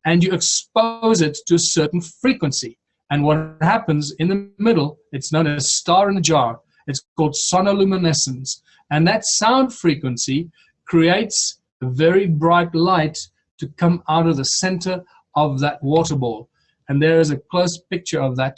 and you expose it to a certain frequency. And what happens in the middle, it's known as star in a jar. It's called sonoluminescence. And that sound frequency creates a very bright light to come out of the center of that water ball. And there is a close picture of that,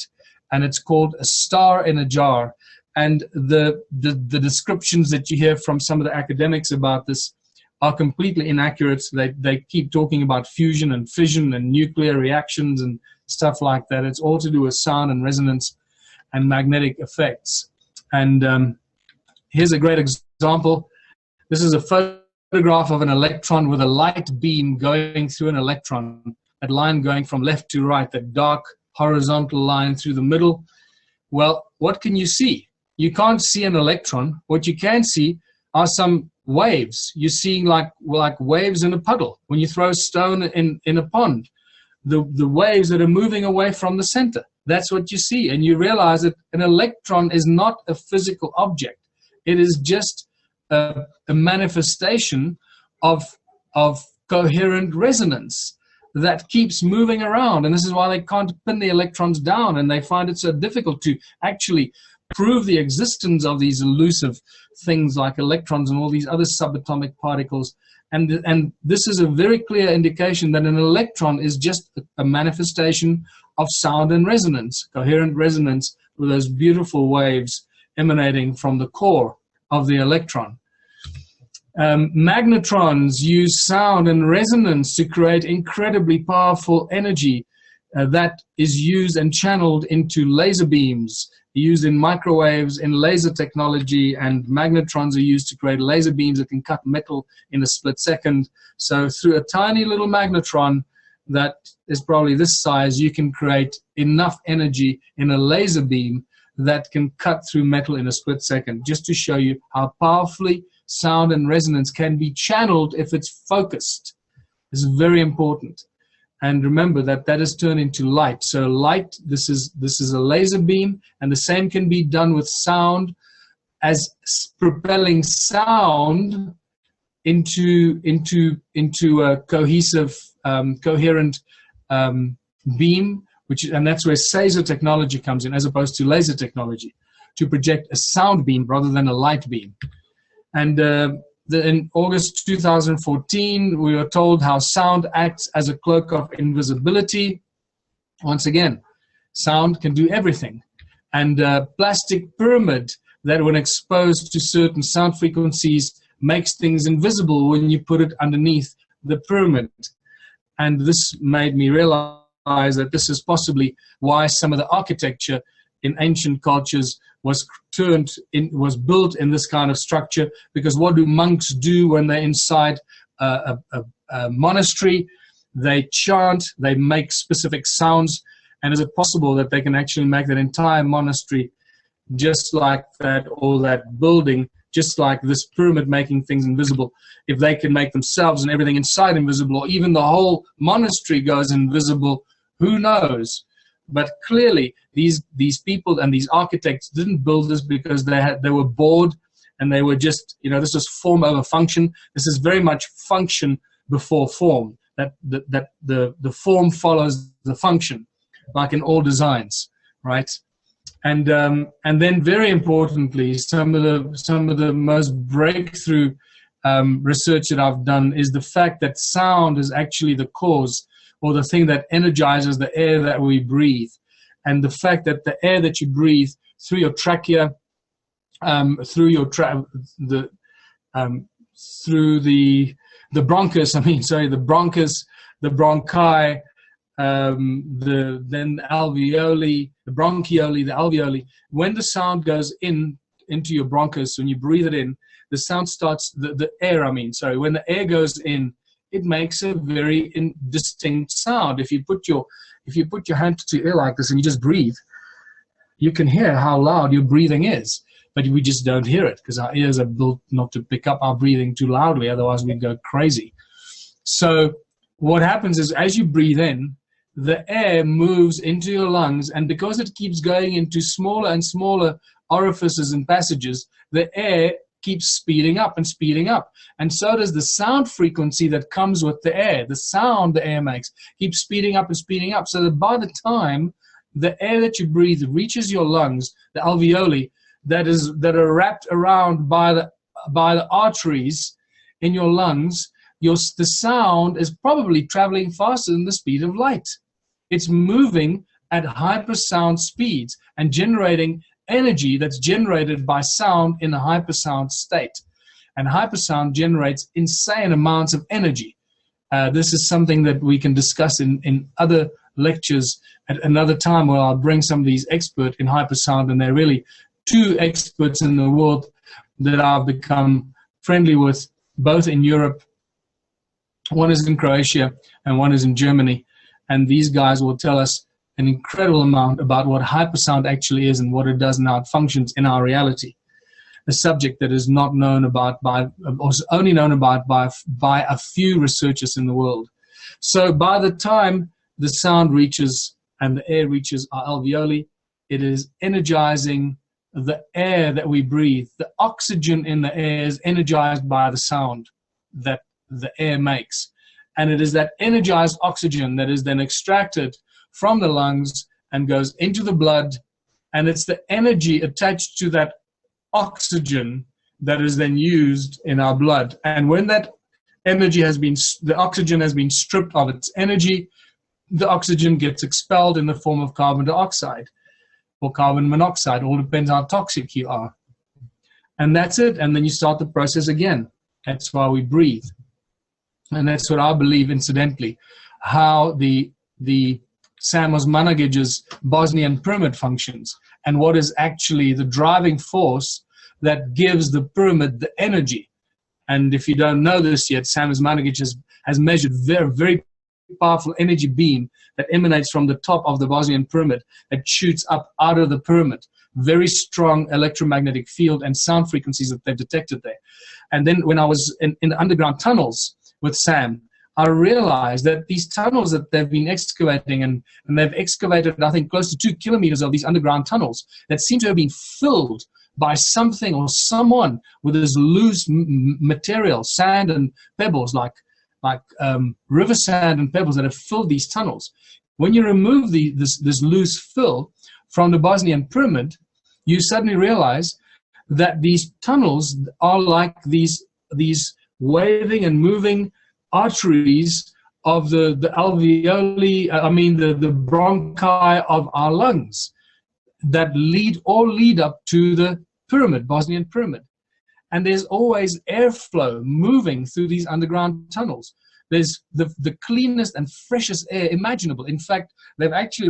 and it's called a star in a jar. And the descriptions that you hear from some of the academics about this are completely inaccurate. They keep talking about fusion and fission and nuclear reactions and stuff like that. It's all to do with sound and resonance and magnetic effects. And here's a great example. This is a photo photograph of an electron with a light beam going through an electron, that line going from left to right, that dark horizontal line through the middle. Well, what can you see? You can't see an electron. What you can see are some waves. You're seeing like waves in a puddle. When you throw a stone in a pond, the waves that are moving away from the center. That's what you see. And you realize that an electron is not a physical object. It is just a manifestation of coherent resonance that keeps moving around. And this is why they can't pin the electrons down, and they find it so difficult to actually prove the existence of these elusive things like electrons and all these other subatomic particles. And this is a very clear indication that an electron is just a manifestation of sound and resonance, coherent resonance, with those beautiful waves emanating from the core of the electron. Magnetrons use sound and resonance to create incredibly powerful energy that is used and channeled into laser beams, used in microwaves, in laser technology, and magnetrons are used to create laser beams that can cut metal in a split second. So through a tiny little magnetron that is probably this size, you can create enough energy in a laser beam that can cut through metal in a split second, just to show you how powerfully sound and resonance can be channeled if it's focused. This is very important. And remember that that is turned into light. So light, this is a laser beam, and the same can be done with sound, as propelling sound into a cohesive, coherent beam, and that's where Saser technology comes in, as opposed to laser technology, to project a sound beam rather than a light beam. And in August 2014, we were told how sound acts as a cloak of invisibility. Once again, sound can do everything. And plastic pyramid that, when exposed to certain sound frequencies, makes things invisible when you put it underneath the pyramid. And this made me realize that this is possibly why some of the architecture in ancient cultures was built in this kind of structure. Because what do monks do when they're inside a monastery? They chant, they make specific sounds, and is it possible that they can actually make that entire monastery just like that, or that building, just like this pyramid, making things invisible? If they can make themselves and everything inside invisible, or even the whole monastery goes invisible, who knows? But clearly, these people and these architects didn't build this because they were bored, and they were just, this is form over function. This is very much function before form. That the form follows the function, like in all designs, right? And then very importantly, some of the most breakthrough research that I've done is the fact that sound is actually the cause, or the thing that energizes the air that we breathe. And the fact that the air that you breathe through your trachea, through the bronchus, the bronchus, the bronchi, then the alveoli, the bronchioli, the alveoli. When the sound goes into your bronchus, when you breathe it in, the sound starts, when the air goes in, it makes a very distinct sound. If you put your hand to your ear like this and you just breathe, you can hear how loud your breathing is. But we just don't hear it because our ears are built not to pick up our breathing too loudly, otherwise we'd go crazy. So what happens is, as you breathe in, the air moves into your lungs, and because it keeps going into smaller and smaller orifices and passages, the air keeps speeding up and speeding up. And so does the sound frequency that comes with the air. The sound the air makes keeps speeding up and speeding up, so that by the time the air that you breathe reaches your lungs, the alveoli that are wrapped around by the arteries in your lungs, the sound is probably traveling faster than the speed of light. It's moving at hypersound speeds and generating energy that's generated by sound in a hypersound state. And hypersound generates insane amounts of energy. This is something that we can discuss in other lectures at another time, where I'll bring some of these experts in hypersound, and they're really two experts in the world that I've become friendly with both in Europe. One is in Croatia and one is in Germany. And these guys will tell us an incredible amount about what hypersound actually is and what it does and how it functions in our reality. A subject that is not known about by, or is only known about by a few researchers in the world. So by the time the sound reaches and the air reaches our alveoli, it is energizing the air that we breathe. The oxygen in the air is energized by the sound that the air makes. And it is that energized oxygen that is then extracted from the lungs and goes into the blood. And it's the energy attached to that oxygen that is then used in our blood. And when that energy has been, the oxygen has been stripped of its energy, the oxygen gets expelled in the form of carbon dioxide or carbon monoxide. All depends how toxic you are. And that's it. And then you start the process again. That's why we breathe. And that's what I believe, incidentally, how the Samos Managij's Bosnian pyramid functions and what is actually the driving force that gives the pyramid the energy. And if you don't know this yet, Samos Managij has measured very, very powerful energy beam that emanates from the top of the Bosnian pyramid that shoots up out of the pyramid. Very strong electromagnetic field and sound frequencies that they've detected there. And then when I was in the underground tunnels with Sam, I realized that these tunnels that they've been excavating, and they've excavated, I think, close to 2 kilometers of these underground tunnels that seem to have been filled by something or someone with this loose material, sand and pebbles, like river sand and pebbles that have filled these tunnels. When you remove this loose fill from the Bosnian pyramid, you suddenly realize that these tunnels are like these waving and moving arteries of the alveoli, the bronchi of our lungs that lead up to the pyramid, Bosnian pyramid. And there's always airflow moving through these underground tunnels. There's the cleanest and freshest air imaginable. In fact, they've actually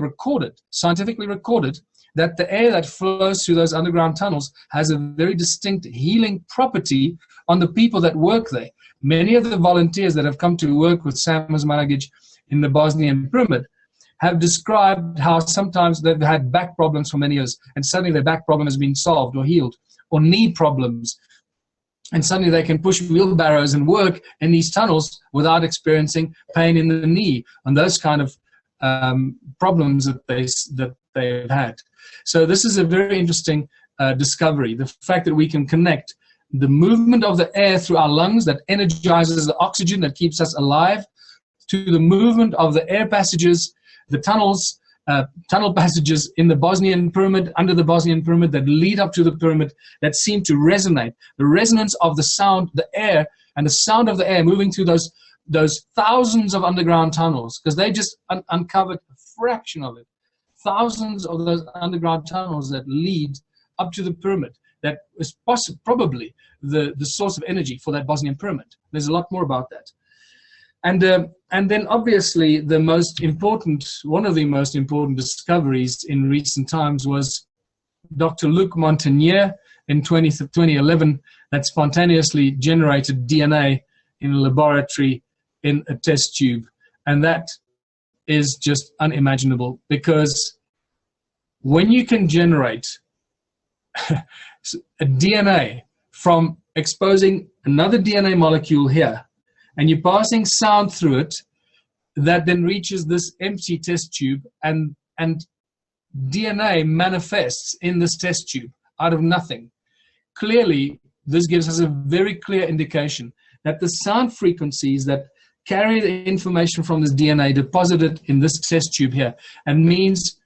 scientifically recorded, that the air that flows through those underground tunnels has a very distinct healing property on the people that work there. Many of the volunteers that have come to work with Samos Managij in the Bosnian pyramid have described how sometimes they've had back problems for many years, and suddenly their back problem has been solved or healed, or knee problems, and suddenly they can push wheelbarrows and work in these tunnels without experiencing pain in the knee, and those kind of problems that they've had. So this is a very interesting discovery, the fact that we can connect the movement of the air through our lungs that energizes the oxygen that keeps us alive, to the movement of the air passages, the tunnel passages in the Bosnian pyramid, under the Bosnian pyramid, that lead up to the pyramid, that seem to resonate. The resonance of the sound, the air, and the sound of the air moving through those thousands of underground tunnels, because they just uncovered a fraction of it. Thousands of those underground tunnels that lead up to the pyramid, that is probably the source of energy for that Bosnian pyramid. There's a lot more about that. And then obviously one of the most important discoveries in recent times was Dr. Luc Montagnier in 2011 that spontaneously generated DNA in a laboratory in a test tube. And that is just unimaginable, because when you can generate a DNA from exposing another DNA molecule here, and you're passing sound through it, that then reaches this empty test tube, and DNA manifests in this test tube out of nothing. Clearly, this gives us a very clear indication that the sound frequencies that carry the information from this DNA deposited in this test tube here, and means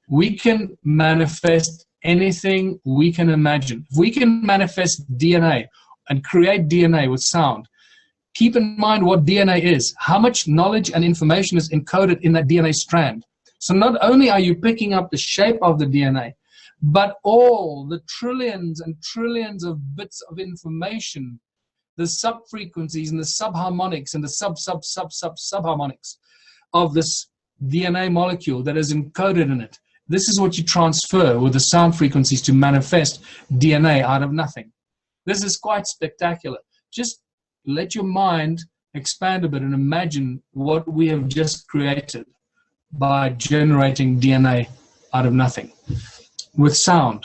we can manifest anything we can imagine. If we can manifest DNA and create DNA with sound, keep in mind what DNA is, how much knowledge and information is encoded in that DNA strand. So not only are you picking up the shape of the DNA, but all the trillions and trillions of bits of information, the sub-frequencies and the subharmonics and the sub-subharmonics of this DNA molecule that is encoded in it. This is what you transfer with the sound frequencies to manifest DNA out of nothing. This is quite spectacular. Just let your mind expand a bit and imagine what we have just created by generating DNA out of nothing with sound.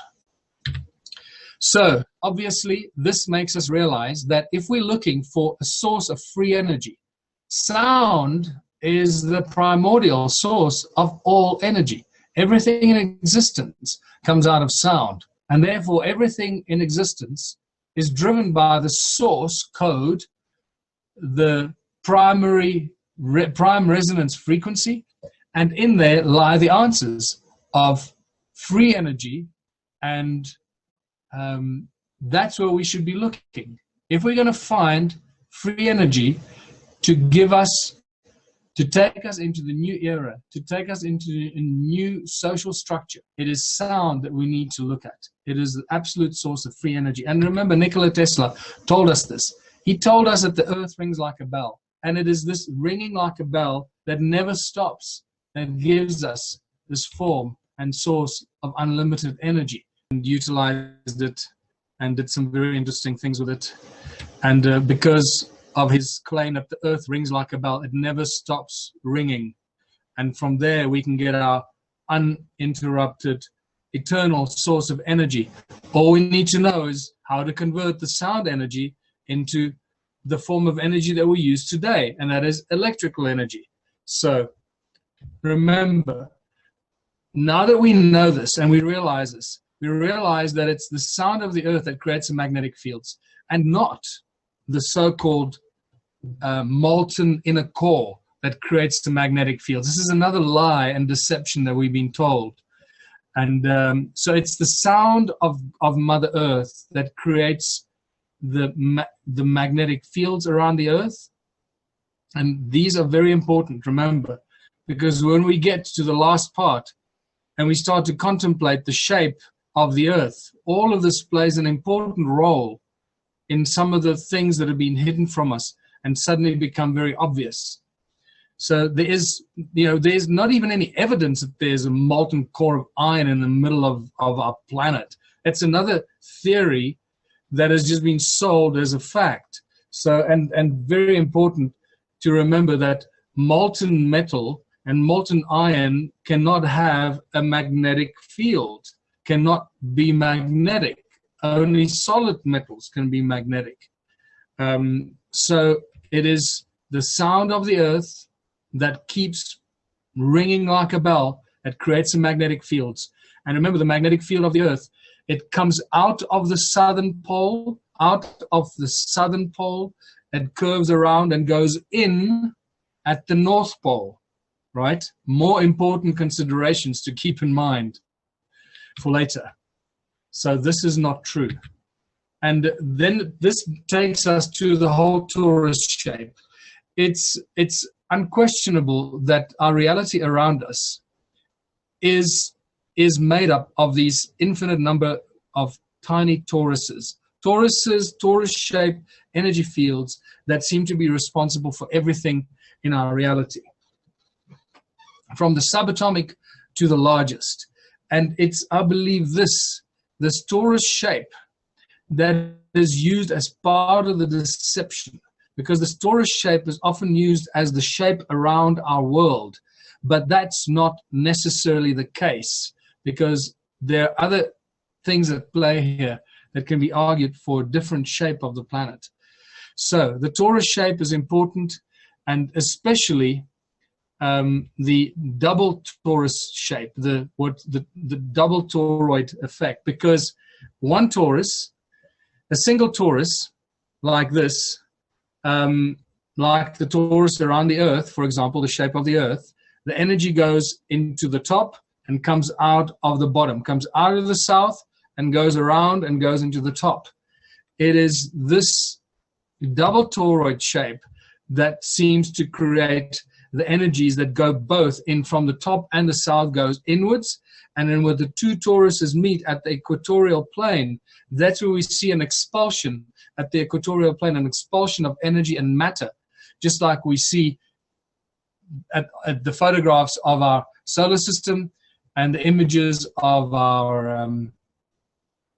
So obviously this makes us realize that if we're looking for a source of free energy, sound is the primordial source of all energy. Everything in existence comes out of sound, and therefore everything in existence is driven by the source code, the prime resonance frequency, and in there lie the answers of free energy, and that's where we should be looking. If we're going to find free energy to give us, to take us into the new era, to take us into a new social structure, it is sound that we need to look at. It is the absolute source of free energy. And remember, Nikola Tesla told us this. He told us that the earth rings like a bell. And it is this ringing like a bell that never stops, that gives us this form and source of unlimited energy. And utilized it and did some very interesting things with it. And because of his claim that the earth rings like a bell, it never stops ringing. And from there we can get our uninterrupted, eternal source of energy. All we need to know is how to convert the sound energy into the form of energy that we use today, and that is electrical energy. So remember, now that we know this and we realize this, we realize that it's the sound of the earth that creates the magnetic fields, and not the so-called molten inner core that creates the magnetic fields. This is another lie and deception that we've been told. And so it's the sound of Mother Earth that creates the magnetic fields around the earth. And these are very important, remember, because when we get to the last part and we start to contemplate the shape of the earth, all of this plays an important role in some of the things that have been hidden from us and suddenly become very obvious. So there is, there's not even any evidence that there's a molten core of iron in the middle of our planet. It's another theory that has just been sold as a fact. So, and very important to remember that molten metal and molten iron cannot have a magnetic field, cannot be magnetic. Only solid metals can be magnetic. So it is the sound of the earth that keeps ringing like a bell that creates the magnetic fields. And remember, the magnetic field of the earth, it comes out of the southern pole, it curves around and goes in at the North Pole, right? More important considerations to keep in mind for later. So this is not true. And then this takes us to the whole torus shape. It's unquestionable that our reality around us is made up of these infinite number of tiny toruses. Torus-shaped energy fields that seem to be responsible for everything in our reality, from the subatomic to the largest. And it's, I believe, this torus shape that is used as part of the deception, because the torus shape is often used as the shape around our world, but that's not necessarily the case, because there are other things at play here that can be argued for a different shape of the planet. So the torus shape is important, and especially the double torus shape, the double toroid effect, because one torus, a single torus like this, like the torus around the earth, for example, the shape of the earth, the energy goes into the top and comes out of the bottom, comes out of the south and goes around and goes into the top. It is this double toroid shape that seems to create the energies that go both in from the top and the south goes inwards. And then where the two toruses meet at the equatorial plane, that's where we see an expulsion at the equatorial plane, an expulsion of energy and matter, just like we see at the photographs of our solar system and the images of our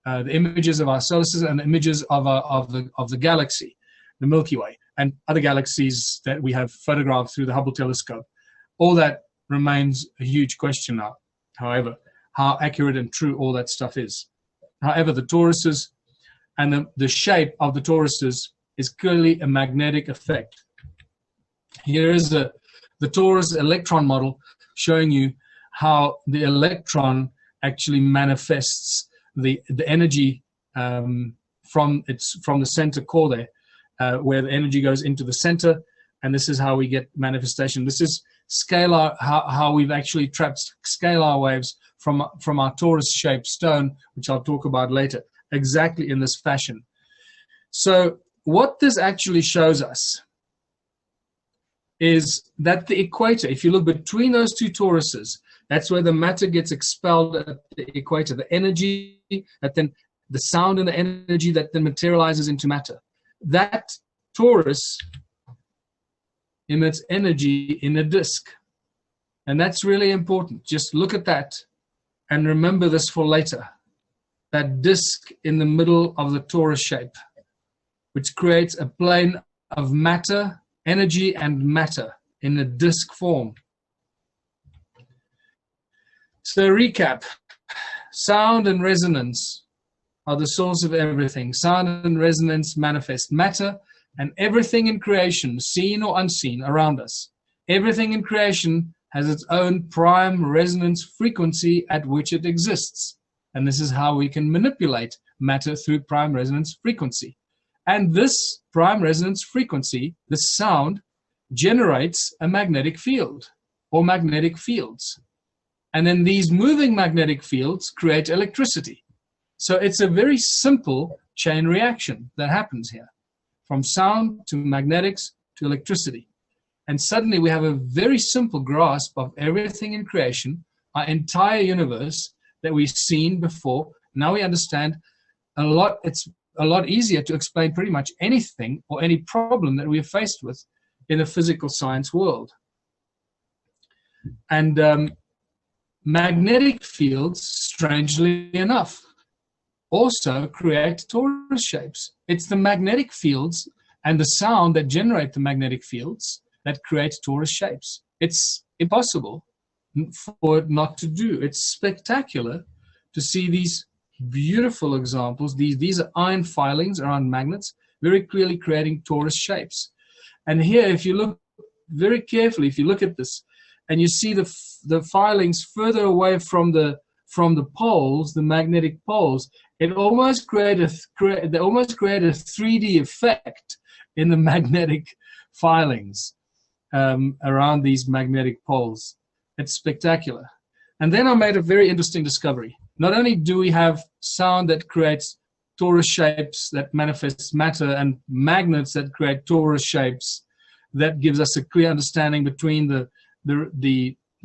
solar system and the images of the galaxy. the Milky Way, and other galaxies that we have photographed through the Hubble telescope. All that remains a huge question now, however, how accurate and true all that stuff is. However, the toruses and the shape of the toruses is clearly a magnetic effect. Here is the torus electron model showing you how the electron actually manifests the energy from the center core there, where the energy goes into the center, and this is how we get manifestation. This is scalar, how we've actually trapped scalar waves from our torus-shaped stone, which I'll talk about later, exactly in this fashion. So what this actually shows us is that the equator, if you look between those two toruses, that's where the matter gets expelled at the equator, the energy, that then the sound and the energy that then materializes into matter. That torus emits energy in a disk. And that's really important. Just look at that and remember this for later. That disk in the middle of the torus shape, which creates a plane of matter, energy and matter in a disk form. So recap, sound and resonance are the source of everything. Sound and resonance manifest matter, and everything in creation, seen or unseen around us, everything in creation has its own prime resonance frequency at which it exists. And this is how we can manipulate matter through prime resonance frequency. And this prime resonance frequency, the sound, generates a magnetic field or magnetic fields. And then these moving magnetic fields create electricity. So it's a very simple chain reaction that happens here, from sound to magnetics to electricity. And suddenly we have a very simple grasp of everything in creation, our entire universe that we've seen before. Now we understand a lot. It's a lot easier to explain pretty much anything or any problem that we are faced with in the physical science world. And magnetic fields, strangely enough, also create torus shapes. It's the magnetic fields and the sound that generate the magnetic fields that create torus shapes. It's impossible for it not to do. It's spectacular to see these beautiful examples. These are iron filings around magnets, very clearly creating torus shapes. And here, if you look very carefully, if you look at this, and you see the filings further away from the poles, the magnetic poles, they almost create a 3D effect in the magnetic filings around these magnetic poles. It's spectacular. And then I made a very interesting discovery. Not only do we have sound that creates torus shapes that manifests matter, and magnets that create torus shapes that gives us a clear understanding between the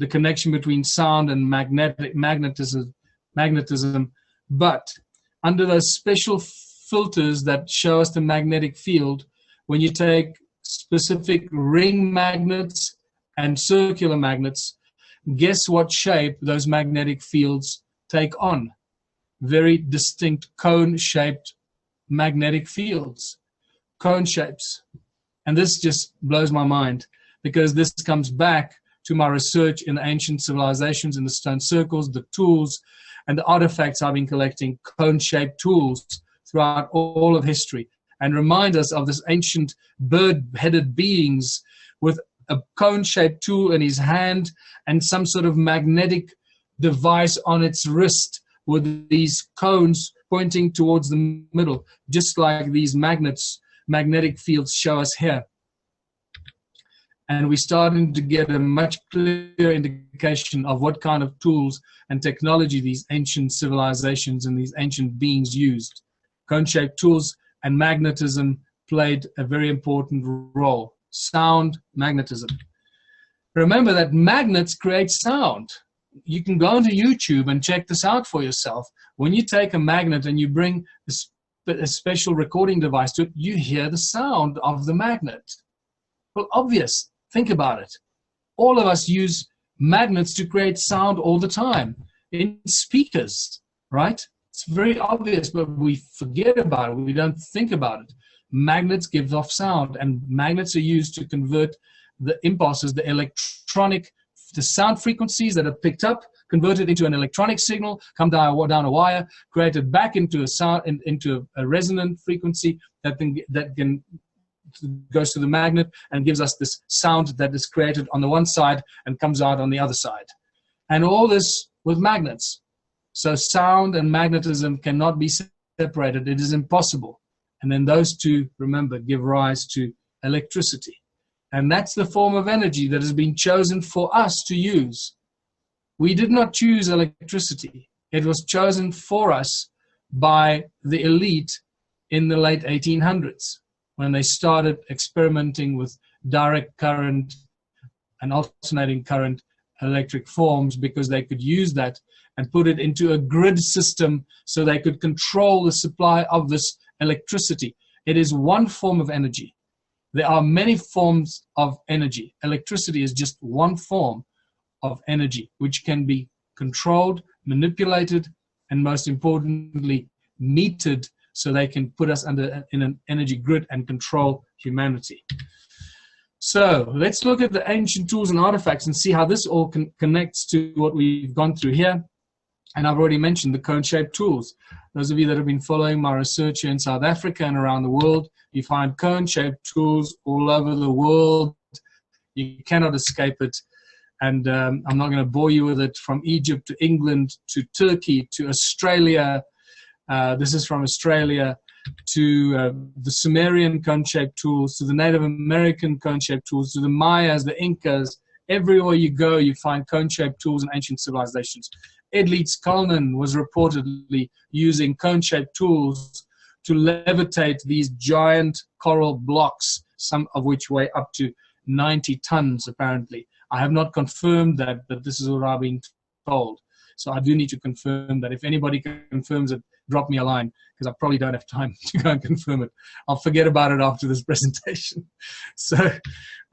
connection between sound and magnetism, but under those special filters that show us the magnetic field, when you take specific ring magnets and circular magnets, guess what shape those magnetic fields take on? Very distinct cone-shaped magnetic fields, cone shapes. And this just blows my mind, because this comes back to my research in the ancient civilizations, in the stone circles, the tools, and the artifacts I've been collecting, cone-shaped tools throughout all of history, and remind us of this ancient bird-headed beings with a cone-shaped tool in his hand and some sort of magnetic device on its wrist with these cones pointing towards the middle, just like these magnetic fields show us here. And we're starting to get a much clearer indication of what kind of tools and technology these ancient civilizations and these ancient beings used. Cone-shaped tools and magnetism played a very important role. Sound, magnetism. Remember that magnets create sound. You can go onto YouTube and check this out for yourself. When you take a magnet and you bring a special recording device to it, you hear the sound of the magnet. Well, obvious. Think about it. All of us use magnets to create sound all the time in speakers, right? It's very obvious, but we forget about it. We don't think about it. magnets give off sound, and magnets are used to convert the impulses, the sound frequencies that are picked up, converted into an electronic signal, come down a wire, created back into a sound, into a resonant frequency that goes to the magnet and gives us this sound that is created on the one side and comes out on the other side. And all this with magnets. So sound and magnetism cannot be separated. It is impossible. And then those two, remember, give rise to electricity. And that's the form of energy that has been chosen for us to use. We did not choose electricity. It was chosen for us by the elite in the late 1800s, when they started experimenting with direct current and alternating current electric forms, because they could use that and put it into a grid system so they could control the supply of this electricity. It is one form of energy. There are many forms of energy. Electricity is just one form of energy, which can be controlled, manipulated, and most importantly, metered, so they can put us in an energy grid and control humanity. So let's look at the ancient tools and artifacts and see how this all connects to what we've gone through here. And I've already mentioned the cone-shaped tools. Those of you that have been following my research here in South Africa and around the world, you find cone-shaped tools all over the world. You cannot escape it. And I'm not going to bore you with it. From Egypt to England to Turkey to Australia. This is from Australia to the Sumerian cone-shaped tools, to the Native American cone-shaped tools, to the Mayas, the Incas. Everywhere you go, you find cone-shaped tools in ancient civilizations. Edlitz Kalnin was reportedly using cone-shaped tools to levitate these giant coral blocks, some of which weigh up to 90 tons, apparently. I have not confirmed that, but this is what I've been told. So I do need to confirm that. If anybody confirms it, drop me a line, because I probably don't have time to go and confirm it. I'll forget about it after this presentation. So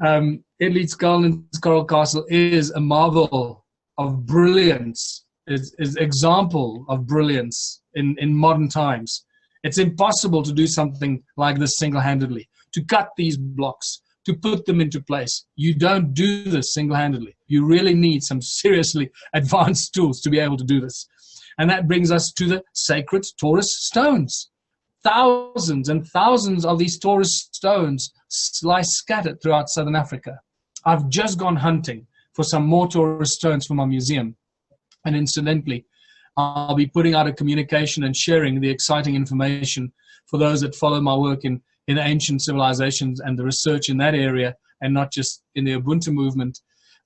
Edlitz Kalnin's Coral Castle is a marvel of brilliance, is example of brilliance in modern times. It's impossible to do something like this single-handedly, to cut these blocks, to put them into place. You don't do this single-handedly. You really need some seriously advanced tools to be able to do this. And that brings us to the sacred Taurus stones. Thousands and thousands of these Taurus stones lie scattered throughout Southern Africa. I've just gone hunting for some more Taurus stones for my museum. And incidentally, I'll be putting out a communication and sharing the exciting information for those that follow my work in ancient civilizations and the research in that area, and not just in the Ubuntu movement.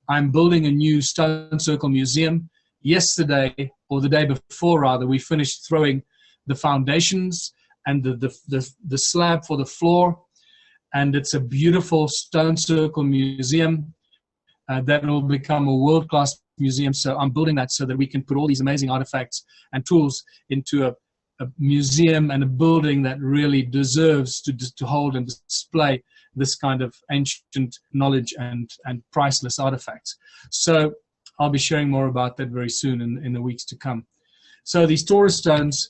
I'm building a new stone circle museum. Yesterday, or the day before rather, we finished throwing the foundations and the slab for the floor, and it's a beautiful stone circle museum that will become a world-class museum. So I'm building that so that we can put all these amazing artifacts and tools into a museum and a building that really deserves to hold and display this kind of ancient knowledge and priceless artifacts. So I'll be sharing more about that very soon in the weeks to come. So these Taurus stones,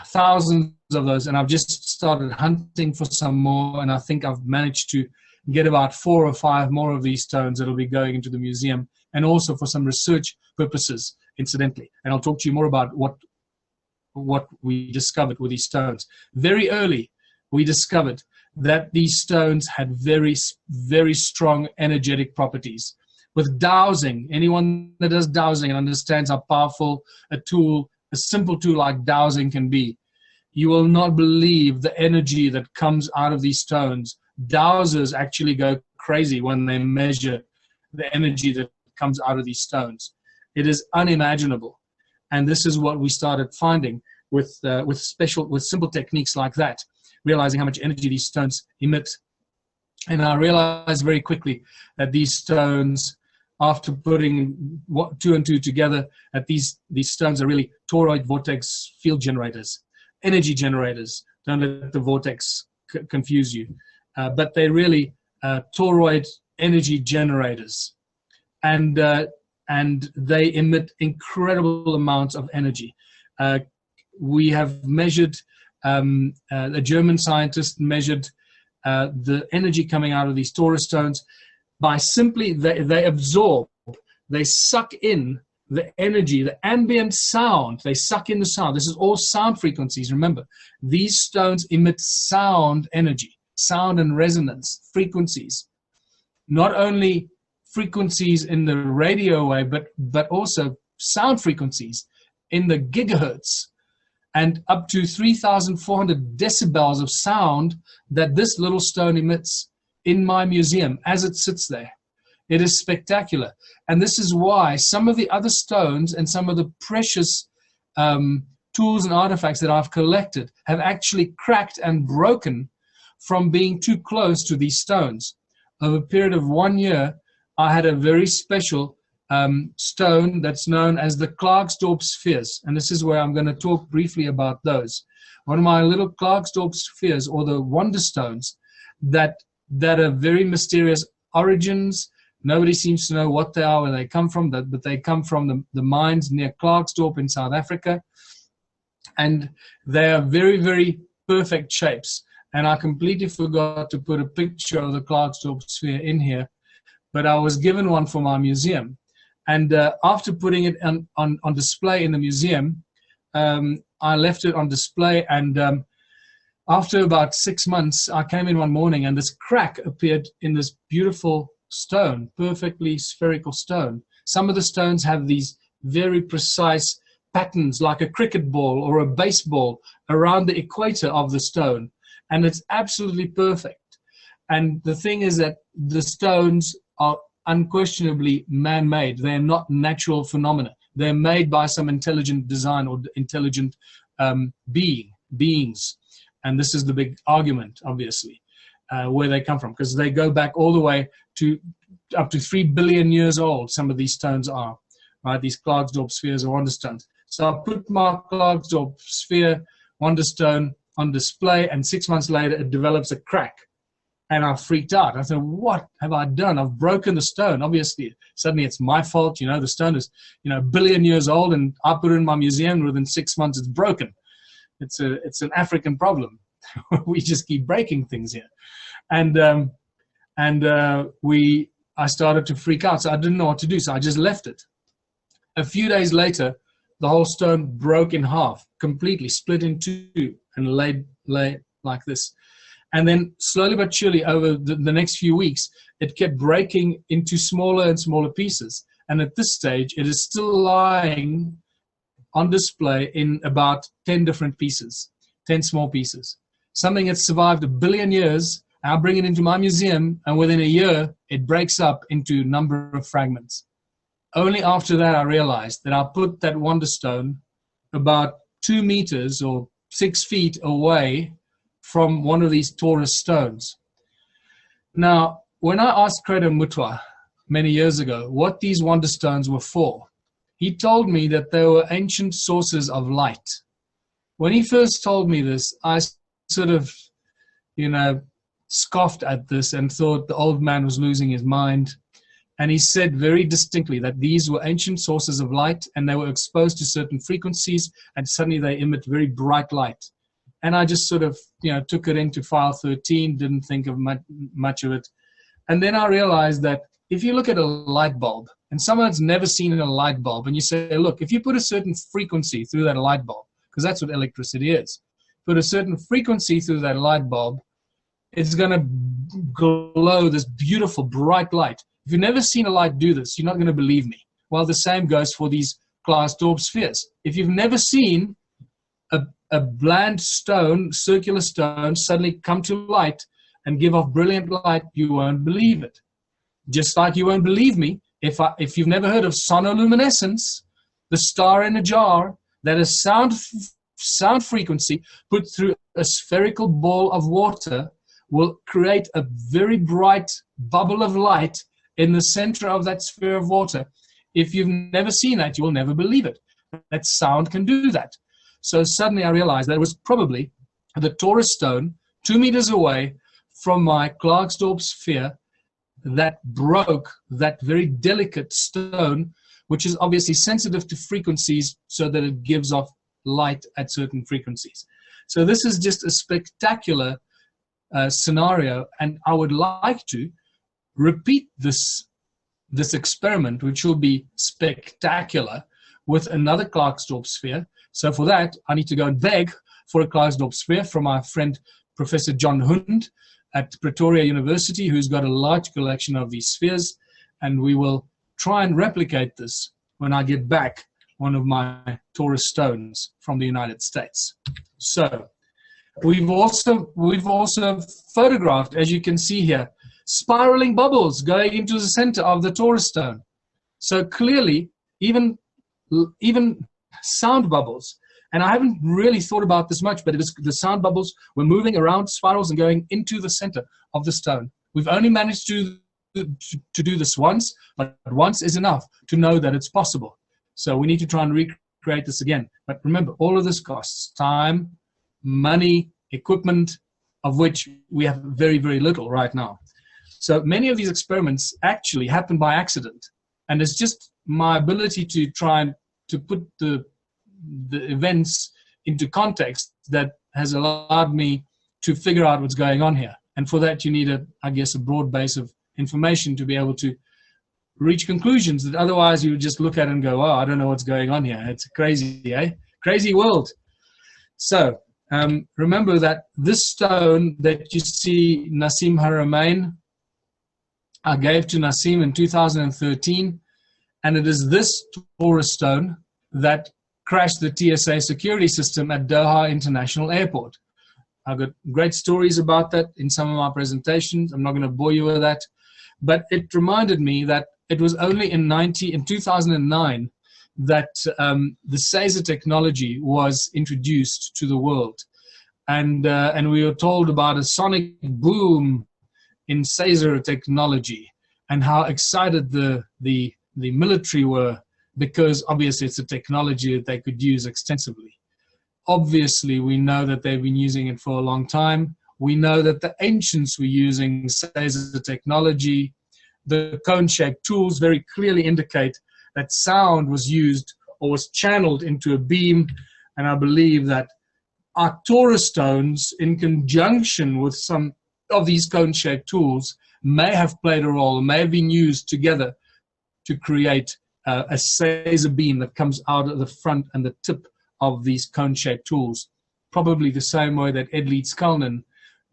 thousands of those, and I've just started hunting for some more, and I think I've managed to get about 4 or 5 more of these stones that will be going into the museum, and also for some research purposes, incidentally. And I'll talk to you more about what we discovered with these stones. Very early, we discovered that these stones had very, very strong energetic properties. With dowsing, anyone that does dowsing and understands how powerful a simple tool like dowsing can be, you will not believe the energy that comes out of these stones. Dowsers actually go crazy when they measure the energy that comes out of these stones. It is unimaginable. And this is what we started finding with simple techniques like that, realizing how much energy these stones emit. And I realized very quickly that these stones, after putting 2 and 2 together, that these stones are really toroid vortex field generators, energy generators. Don't let the vortex confuse you. But they're really toroid energy generators. And they emit incredible amounts of energy. We have measured A German scientist measured the energy coming out of these Taurus stones by simply, they absorb, they suck in the energy, the ambient sound, they suck in the sound. This is all sound frequencies. Remember, these stones emit sound energy, sound and resonance frequencies. Not only frequencies in the radio wave, but also sound frequencies in the gigahertz, and up to 3,400 decibels of sound that this little stone emits in my museum as it sits there. It is spectacular. And this is why some of the other stones and some of the precious tools and artifacts that I've collected have actually cracked and broken from being too close to these stones. Over a period of 1 year, I had a very special stone that's known as the Klarksdorp spheres. And this is where I'm going to talk briefly about those. One of my little Klarksdorp spheres, or the wonder stones, that are very mysterious origins. Nobody seems to know what they are, where they come from, but they come from the mines near Klarksdorp in South Africa. And they are very, very perfect shapes. And I completely forgot to put a picture of the Klarksdorp sphere in here, but I was given one for my museum. And after putting it on display in the museum, I left it on display, and after about 6 months, I came in one morning and this crack appeared in this beautiful stone, perfectly spherical stone. Some of the stones have these very precise patterns like a cricket ball or a baseball around the equator of the stone, and it's absolutely perfect. And the thing is that the stones are unquestionably man-made. They are not natural phenomena. They're made by some intelligent design or intelligent beings. And this is the big argument, obviously, where they come from, because they go back all the way to up to 3 billion years old. Some of these stones are, right? These Klarksdorp spheres or wonder stones. So I put my Klarksdorp sphere wonder stone on display, and 6 months later, it develops a crack. And I freaked out. I thought, what have I done? I've broken the stone. Obviously, suddenly it's my fault. The stone is, 1 billion years old, and I put it in my museum, and within 6 months it's broken. It's an African problem. We just keep breaking things here. And I started to freak out. So I didn't know what to do. So I just left it. A few days later, the whole stone broke in half, completely split in two, and lay like this. And then slowly but surely over the next few weeks, it kept breaking into smaller and smaller pieces. And at this stage, it is still lying on display in about 10 different pieces, 10 small pieces. Something that survived 1 billion years, I bring it into my museum, and within a year, it breaks up into a number of fragments. Only after that, I realized that I put that wonder stone about 2 meters or 6 feet away from one of these Taurus stones. Now, when I asked Credo Mutwa many years ago what these wonder stones were for, he told me that they were ancient sources of light. When he first told me this, I sort of, scoffed at this and thought the old man was losing his mind. And he said very distinctly that these were ancient sources of light, and they were exposed to certain frequencies, and suddenly they emit very bright light. And I just sort of, took it into file 13, didn't think of much of it. And then I realized that if you look at a light bulb, and someone's never seen a light bulb, and you say, look, if you put a certain frequency through that light bulb, because that's what electricity is, put a certain frequency through that light bulb, it's going to glow this beautiful, bright light. If you've never seen a light do this, you're not going to believe me. Well, the same goes for these Klarksdorp spheres. If you've never seen a bland stone, circular stone, suddenly come to light and give off brilliant light, you won't believe it. Just like you won't believe me if you've never heard of sonoluminescence, the star in a jar, that is sound frequency put through a spherical ball of water will create a very bright bubble of light in the center of that sphere of water. If you've never seen that, you will never believe it. That sound can do that. So suddenly I realized that it was probably the Taurus stone 2 meters away from my Klarksdorp sphere that broke that very delicate stone, which is obviously sensitive to frequencies so that it gives off light at certain frequencies. So this is just a spectacular scenario, and I would like to repeat this experiment, which will be spectacular, with another Clarksdorp sphere. So for that, I need to go and beg for a Clarksdorp sphere from my friend Professor John Hund at Pretoria University, who's got a large collection of these spheres, and we will try and replicate this when I get back one of my Taurus stones from the United States. So we've also photographed, as you can see here, spiraling bubbles going into the center of the Taurus stone. So clearly, even sound bubbles, and I haven't really thought about this much, but the sound bubbles were moving around spirals and going into the center of the stone. We've only managed to do this once, but once is enough to know that it's possible. So we need to try and recreate this again. But remember, all of this costs time, money, equipment, of which we have very, very little right now. So many of these experiments actually happen by accident. And it's just my ability to try and to put the events into context that has allowed me to figure out what's going on here. And for that, you need, I guess, a broad base of information to be able to reach conclusions that otherwise you would just look at it and go, oh, I don't know what's going on here. It's crazy, eh? Crazy world. So remember that this stone that you see, Nassim Haramein, I gave to Nassim in 2013, and it is this Taurus stone that crashed the TSA security system at Doha International Airport. I've got great stories about that in some of my presentations. I'm not going to bore you with that, but it reminded me that it was only in 2009 that the Caesar technology was introduced to the world, and we were told about a sonic boom in Caesar technology and how excited the military were, because obviously it's a technology that they could use extensively. Obviously, we know that they've been using it for a long time. We know that the ancients were using Caesar technology. The cone-shaped tools very clearly indicate that sound was used or was channeled into a beam, and I believe that our Taurus stones, in conjunction with some of these cone-shaped tools, may have played a role, may have been used together to create a Caesar beam that comes out of the front and the tip of these cone-shaped tools, probably the same way that Edleed Skalnin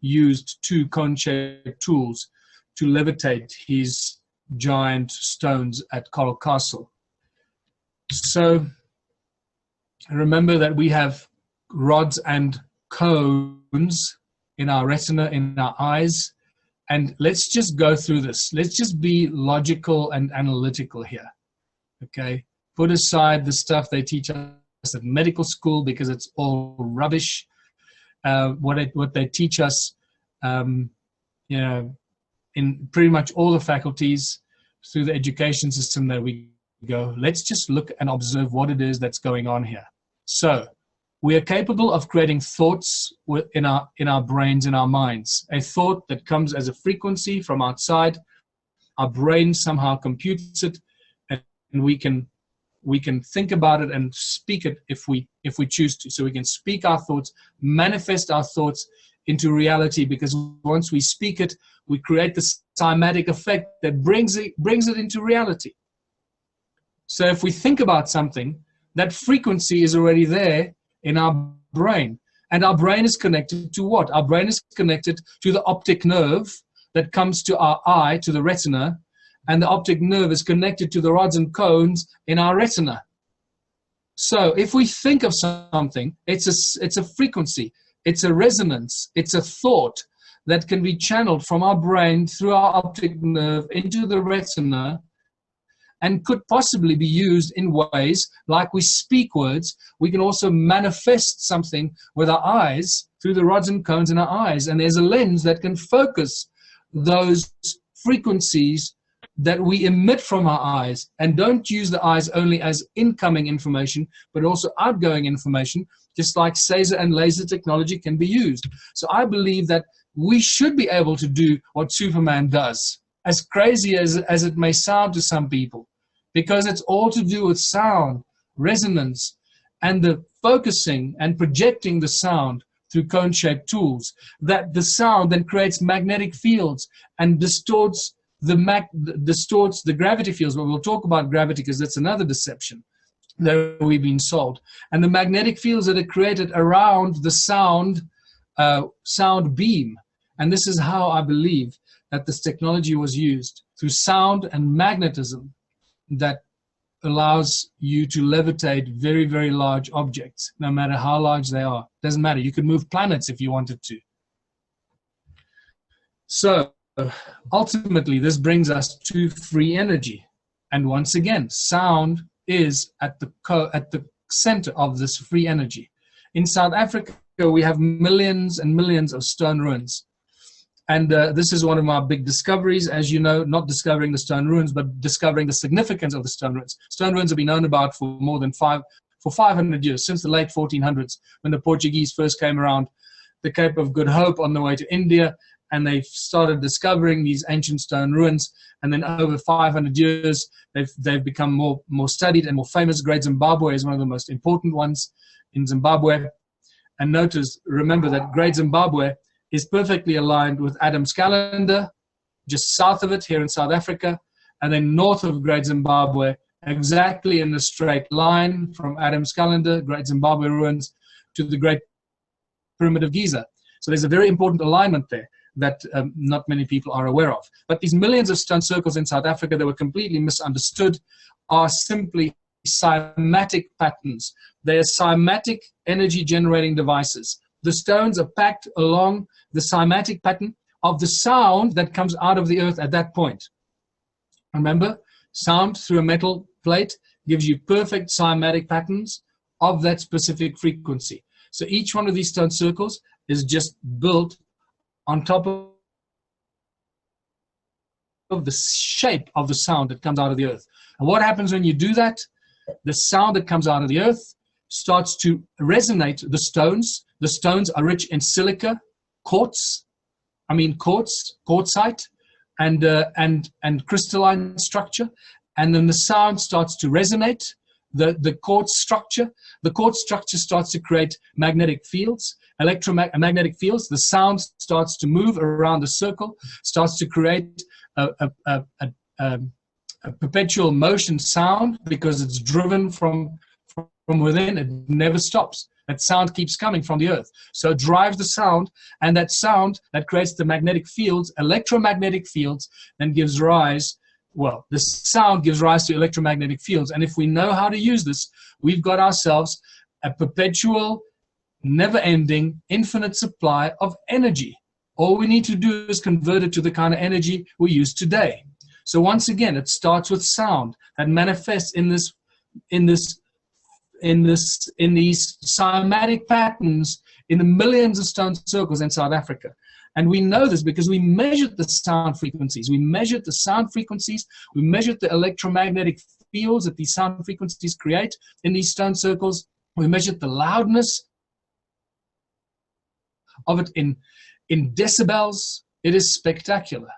used two cone-shaped tools to levitate his giant stones at Coral Castle. So remember that we have rods and cones in our retina, in our eyes, and let's just go through this. Let's just be logical and analytical here, okay? Put aside the stuff they teach us at medical school because it's all rubbish. What they teach us, you know, in pretty much all the faculties through the education system that we go. Let's just look and observe what it is that's going on here. So we are capable of creating thoughts in our brains, in our minds. A thought that comes as a frequency from outside. Our brain somehow computes it, and we can think about it and speak it if we choose to. So we can speak our thoughts, manifest our thoughts into reality, because once we speak it, we create this cymatic effect that brings it into reality. So if we think about something, that frequency is already there in our brain. And our brain is connected to what? Our brain is connected to the optic nerve that comes to our eye, to the retina, and the optic nerve is connected to the rods and cones in our retina. So if we think of something, it's a frequency, it's a resonance, it's a thought that can be channeled from our brain through our optic nerve into the retina, and could possibly be used in ways like we speak words. We can also manifest something with our eyes through the rods and cones in our eyes. And there's a lens that can focus those frequencies that we emit from our eyes, and don't use the eyes only as incoming information, but also outgoing information, just like Caesar and laser technology can be used. So I believe that we should be able to do what Superman does, as crazy as it may sound to some people, because it's all to do with sound, resonance, and the focusing and projecting the sound through cone-shaped tools, that the sound then creates magnetic fields and distorts the gravity fields. But we'll talk about gravity because that's another deception that we've been sold. And the magnetic fields that are created around the sound beam. And this is how I believe that this technology was used, through sound and magnetism, that allows you to levitate very, very large objects, no matter how large they are. Doesn't matter. You could move planets if you wanted to. So ultimately, this brings us to free energy. And once again, sound is at the center of this free energy. In South Africa, we have millions and millions of stone ruins. And this is one of my big discoveries, as you know, not discovering the stone ruins, but discovering the significance of the stone ruins. Stone ruins have been known about for more than 500 years, since the late 1400s, when the Portuguese first came around the Cape of Good Hope on the way to India, and they started discovering these ancient stone ruins. And then over 500 years, they've become more studied and more famous. Great Zimbabwe is one of the most important ones in Zimbabwe. And remember that Great Zimbabwe is perfectly aligned with Adam's calendar, just south of it here in South Africa, and then north of Great Zimbabwe, exactly in a straight line from Adam's calendar, Great Zimbabwe ruins, to the Great Pyramid of Giza. So there's a very important alignment there that not many people are aware of. But these millions of stone circles in South Africa that were completely misunderstood are simply cymatic patterns. They are cymatic energy generating devices. The stones are packed along the cymatic pattern of the sound that comes out of the earth at that point. Remember, sound through a metal plate gives you perfect cymatic patterns of that specific frequency. So each one of these stone circles is just built on top of the shape of the sound that comes out of the earth. And what happens when you do that? The sound that comes out of the earth starts to resonate the stones. The stones are rich in silica, quartzite, and crystalline structure. And then the sound starts to resonate the quartz structure. The quartz structure starts to create magnetic fields, electromagnetic fields. The sound starts to move around the circle, starts to create a perpetual motion sound, because it's driven from within. It never stops. That sound keeps coming from the earth. So it drives the sound, and that sound that creates the magnetic fields, electromagnetic fields, then gives rise, the sound gives rise to electromagnetic fields. And if we know how to use this, we've got ourselves a perpetual, never-ending, infinite supply of energy. All we need to do is convert it to the kind of energy we use today. So once again, it starts with sound that manifests in these cymatic patterns in the millions of stone circles in South Africa. And we know this because we measured the sound frequencies. We measured the sound frequencies. We measured the electromagnetic fields that these sound frequencies create in these stone circles. We measured the loudness of it in decibels. It is spectacular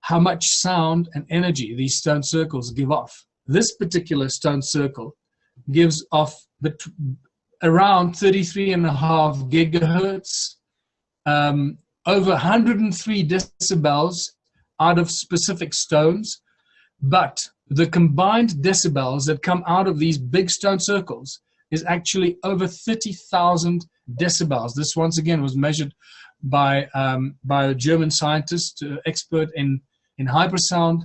how much sound and energy these stone circles give off. This particular stone circle gives off around 33.5 gigahertz, over 103 decibels out of specific stones. But the combined decibels that come out of these big stone circles is actually over 30,000 decibels. This, once again, was measured by a German scientist, expert in hypersound,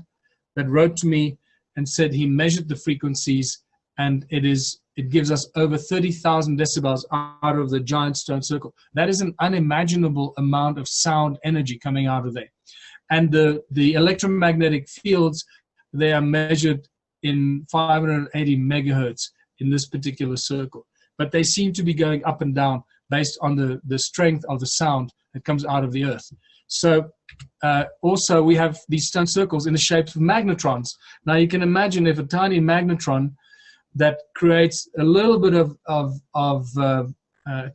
that wrote to me and said he measured the frequencies, and it gives us over 30,000 decibels out of the giant stone circle. That is an unimaginable amount of sound energy coming out of there. And the electromagnetic fields, they are measured in 580 megahertz in this particular circle. But they seem to be going up and down based on the strength of the sound that comes out of the earth. So also we have these stone circles in the shapes of magnetrons. Now you can imagine if a tiny magnetron that creates a little bit of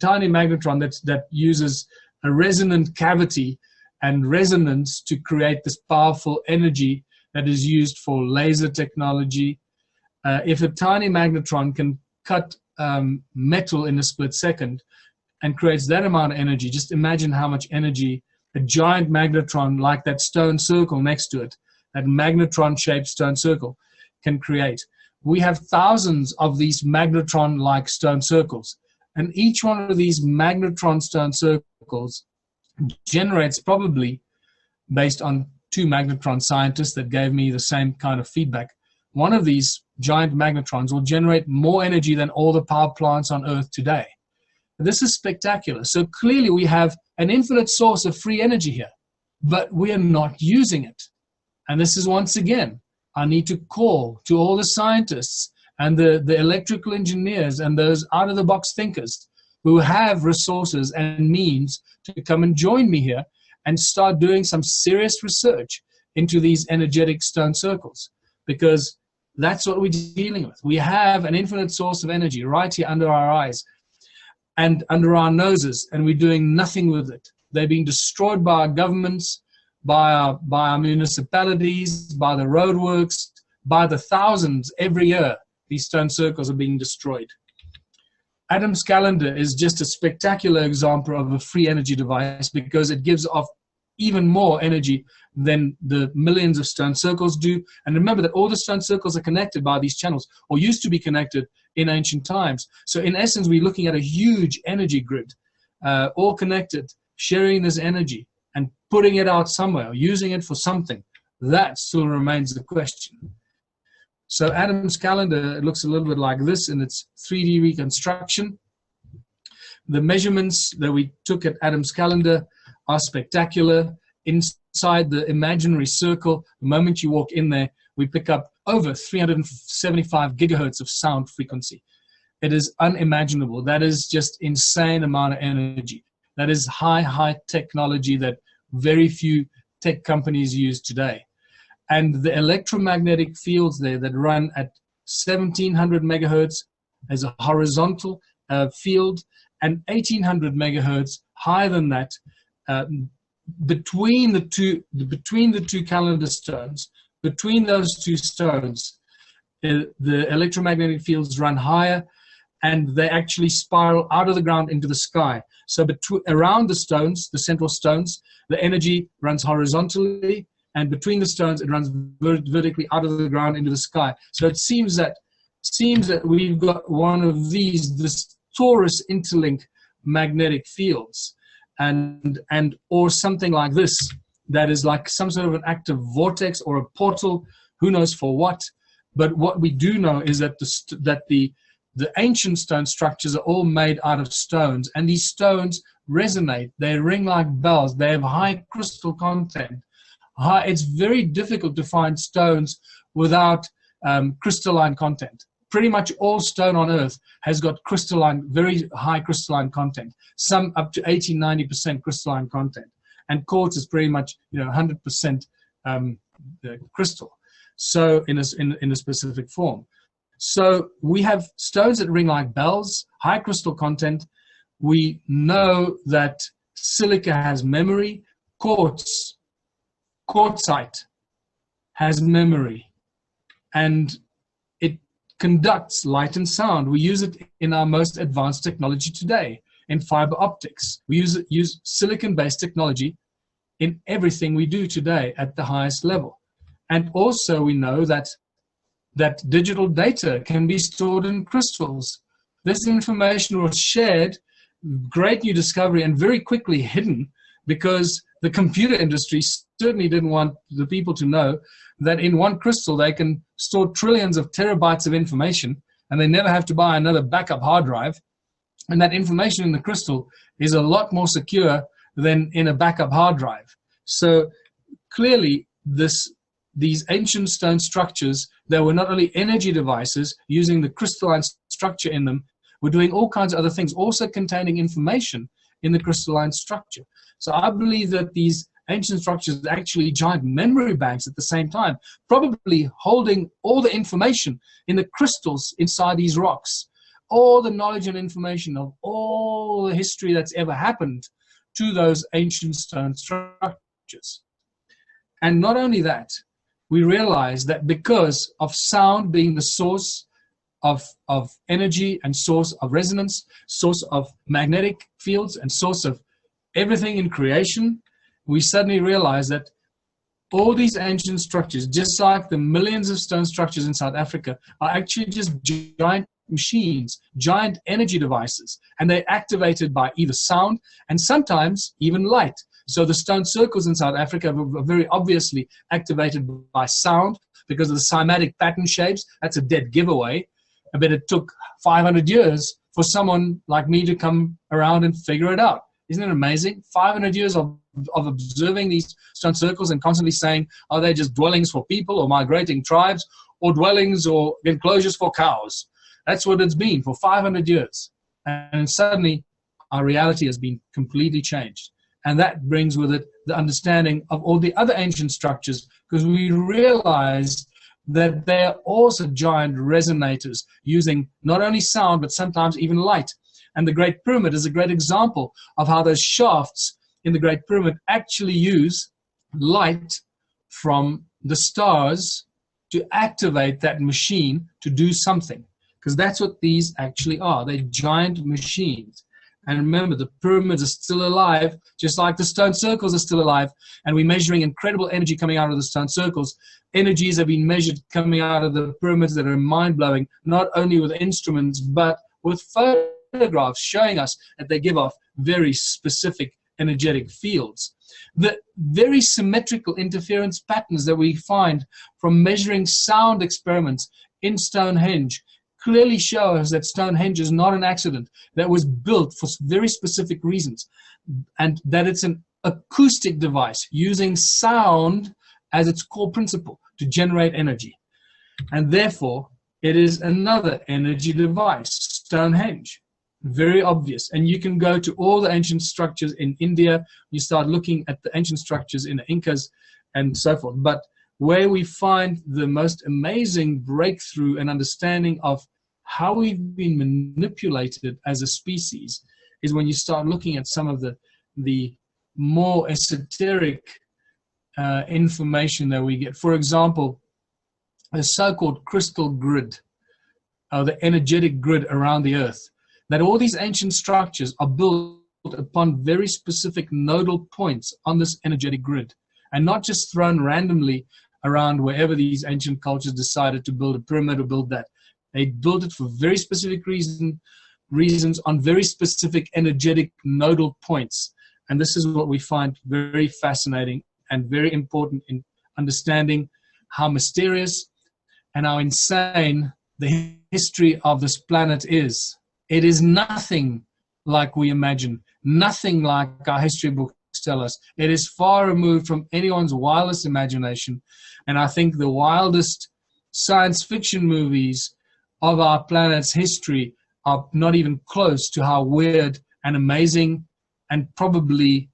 tiny magnetron that uses a resonant cavity and resonance to create this powerful energy that is used for laser technology. If a tiny magnetron can cut metal in a split second, and creates that amount of energy, just imagine how much energy a giant magnetron like that stone circle next to it, that magnetron-shaped stone circle, can create. We have thousands of these magnetron-like stone circles, and each one of these magnetron stone circles generates, probably based on 2 magnetron scientists that gave me the same kind of feedback, one of these giant magnetrons will generate more energy than all the power plants on Earth today. This is spectacular. So clearly we have an infinite source of free energy here, but we are not using it. And this is, once again, I need to call to all the scientists and the electrical engineers and those out-of-the-box thinkers who have resources and means to come and join me here and start doing some serious research into these energetic stone circles, because that's what we're dealing with. We have an infinite source of energy right here under our eyes and under our noses, and we're doing nothing with it. They're being destroyed by our governments, by our municipalities, by the roadworks, by the thousands every year. These stone circles are being destroyed. Adam's calendar is just a spectacular example of a free energy device, because it gives off even more energy than the millions of stone circles do. And remember that all the stone circles are connected by these channels, or used to be connected in ancient times. So in essence, we're looking at a huge energy grid, all connected, sharing this energy and putting it out somewhere, using it for something. That still remains the question. So Adam's calendar, it looks a little bit like this in its 3D reconstruction. The measurements that we took at Adam's calendar are spectacular. Inside the imaginary circle, the moment you walk in there, we pick up over 375 gigahertz of sound frequency. It is unimaginable. That is just insane amount of energy. That is high technology that very few tech companies use today. And the electromagnetic fields there that run at 1700 megahertz as a horizontal field, and 1800 megahertz higher than that, between the two calendar stones, between those two stones, the electromagnetic fields run higher, and they actually spiral out of the ground into the sky. So around the stones, the central stones, the energy runs horizontally, and between the stones, it runs vertically out of the ground into the sky. So it seems that we've got one of these, this torus interlink magnetic fields, and or something like this, that is like some sort of an active vortex or a portal, who knows for what. But what we do know is that the ancient stone structures are all made out of stones, and these stones resonate, they ring like bells, they have high crystal content. It's very difficult to find stones without crystalline content. Pretty much all stone on Earth has got crystalline, very high crystalline content, some up to 80–90% crystalline content. And quartz is pretty much 100% crystal, so in a specific form. So we have stones that ring like bells, high crystal content. We know that silica has memory, quartzite has memory, and it conducts light and sound. We use it in our most advanced technology today, in fiber optics. We use silicon-based technology in everything we do today at the highest level. And also we know that digital data can be stored in crystals. This information was shared, great new discovery, and very quickly hidden, because the computer industry certainly didn't want the people to know that in one crystal they can store trillions of terabytes of information, and they never have to buy another backup hard drive. And that information in the crystal is a lot more secure than in a backup hard drive. So clearly these ancient stone structures, that were not only energy devices using the crystalline structure in them, were doing all kinds of other things, also containing information in the crystalline structure. So I believe that these ancient structures are actually giant memory banks at the same time, probably holding all the information in the crystals inside these rocks, all the knowledge and information of all the history that's ever happened to those ancient stone structures. And not only that, we realize that because of sound being the source of energy and source of resonance, source of magnetic fields, and source of everything in creation, we suddenly realize that all these ancient structures, just like the millions of stone structures in South Africa, are actually just giant machines, giant energy devices, and they're activated by either sound and sometimes even light. So the stone circles in South Africa are very obviously activated by sound because of the cymatic pattern shapes. That's a dead giveaway. I bet it took 500 years for someone like me to come around and figure it out. Isn't it amazing? 500 years of observing these stone circles and constantly saying, are they just dwellings for people or migrating tribes, or dwellings or enclosures for cows? That's what it's been for 500 years. And suddenly our reality has been completely changed. And that brings with it the understanding of all the other ancient structures, because we realize that they're also giant resonators using not only sound, but sometimes even light. And the Great Pyramid is a great example of how those shafts in the Great Pyramid actually use light from the stars to activate that machine to do something. Because that's what these actually are. They're giant machines. And remember, the pyramids are still alive, just like the stone circles are still alive. And we're measuring incredible energy coming out of the stone circles. Energies have been measured coming out of the pyramids that are mind-blowing, not only with instruments, but with photographs showing us that they give off very specific energetic fields. The very symmetrical interference patterns that we find from measuring sound experiments in Stonehenge clearly show us that Stonehenge is not an accident, that was built for very specific reasons, and that it's an acoustic device using sound as its core principle to generate energy. And therefore, it is another energy device, Stonehenge. Very obvious. And you can go to all the ancient structures in India, you start looking at the ancient structures in the Incas and so forth. But where we find the most amazing breakthrough and understanding of how we've been manipulated as a species is when you start looking at some of the more esoteric information that we get. For example, a so-called crystal grid, or the energetic grid around the earth, that all these ancient structures are built upon very specific nodal points on this energetic grid, and not just thrown randomly around wherever these ancient cultures decided to build a pyramid or build that. They built it for very specific reasons on very specific energetic nodal points. And this is what we find very fascinating and very important in understanding how mysterious and how insane the history of this planet is. It is nothing like we imagine, nothing like our history books tell us. It is far removed from anyone's wildest imagination. And I think the wildest science fiction movies of our planet's history are not even close to how weird and amazing and probably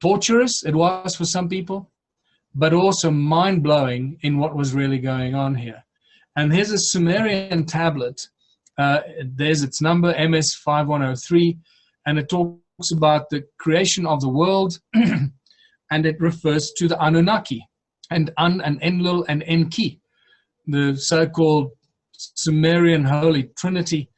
torturous it was for some people, but also mind-blowing in what was really going on here. And here's a Sumerian tablet. There's its number, MS5103, and it talks about the creation of the world, and it refers to the Anunnaki, and An and Enlil and Enki, the so-called Sumerian Holy Trinity.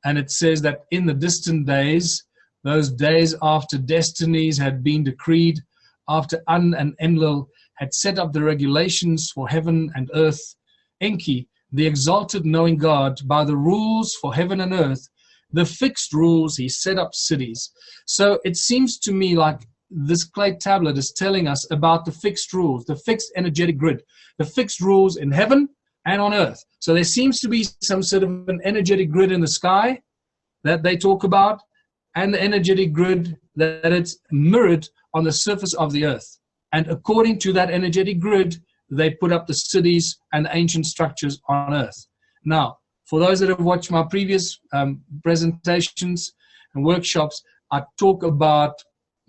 And it says that in the distant days, those days after destinies had been decreed, after An and Enlil had set up the regulations for heaven and earth, Enki, the exalted knowing God, by the rules for heaven and earth, the fixed rules, he set up cities. So it seems to me like this clay tablet is telling us about the fixed rules, the fixed energetic grid, the fixed rules in heaven and on earth. So there seems to be some sort of an energetic grid in the sky that they talk about, and the energetic grid that it's mirrored on the surface of the earth. And according to that energetic grid, they put up the cities and the ancient structures on earth. Now, for those that have watched my previous presentations and workshops, I talk about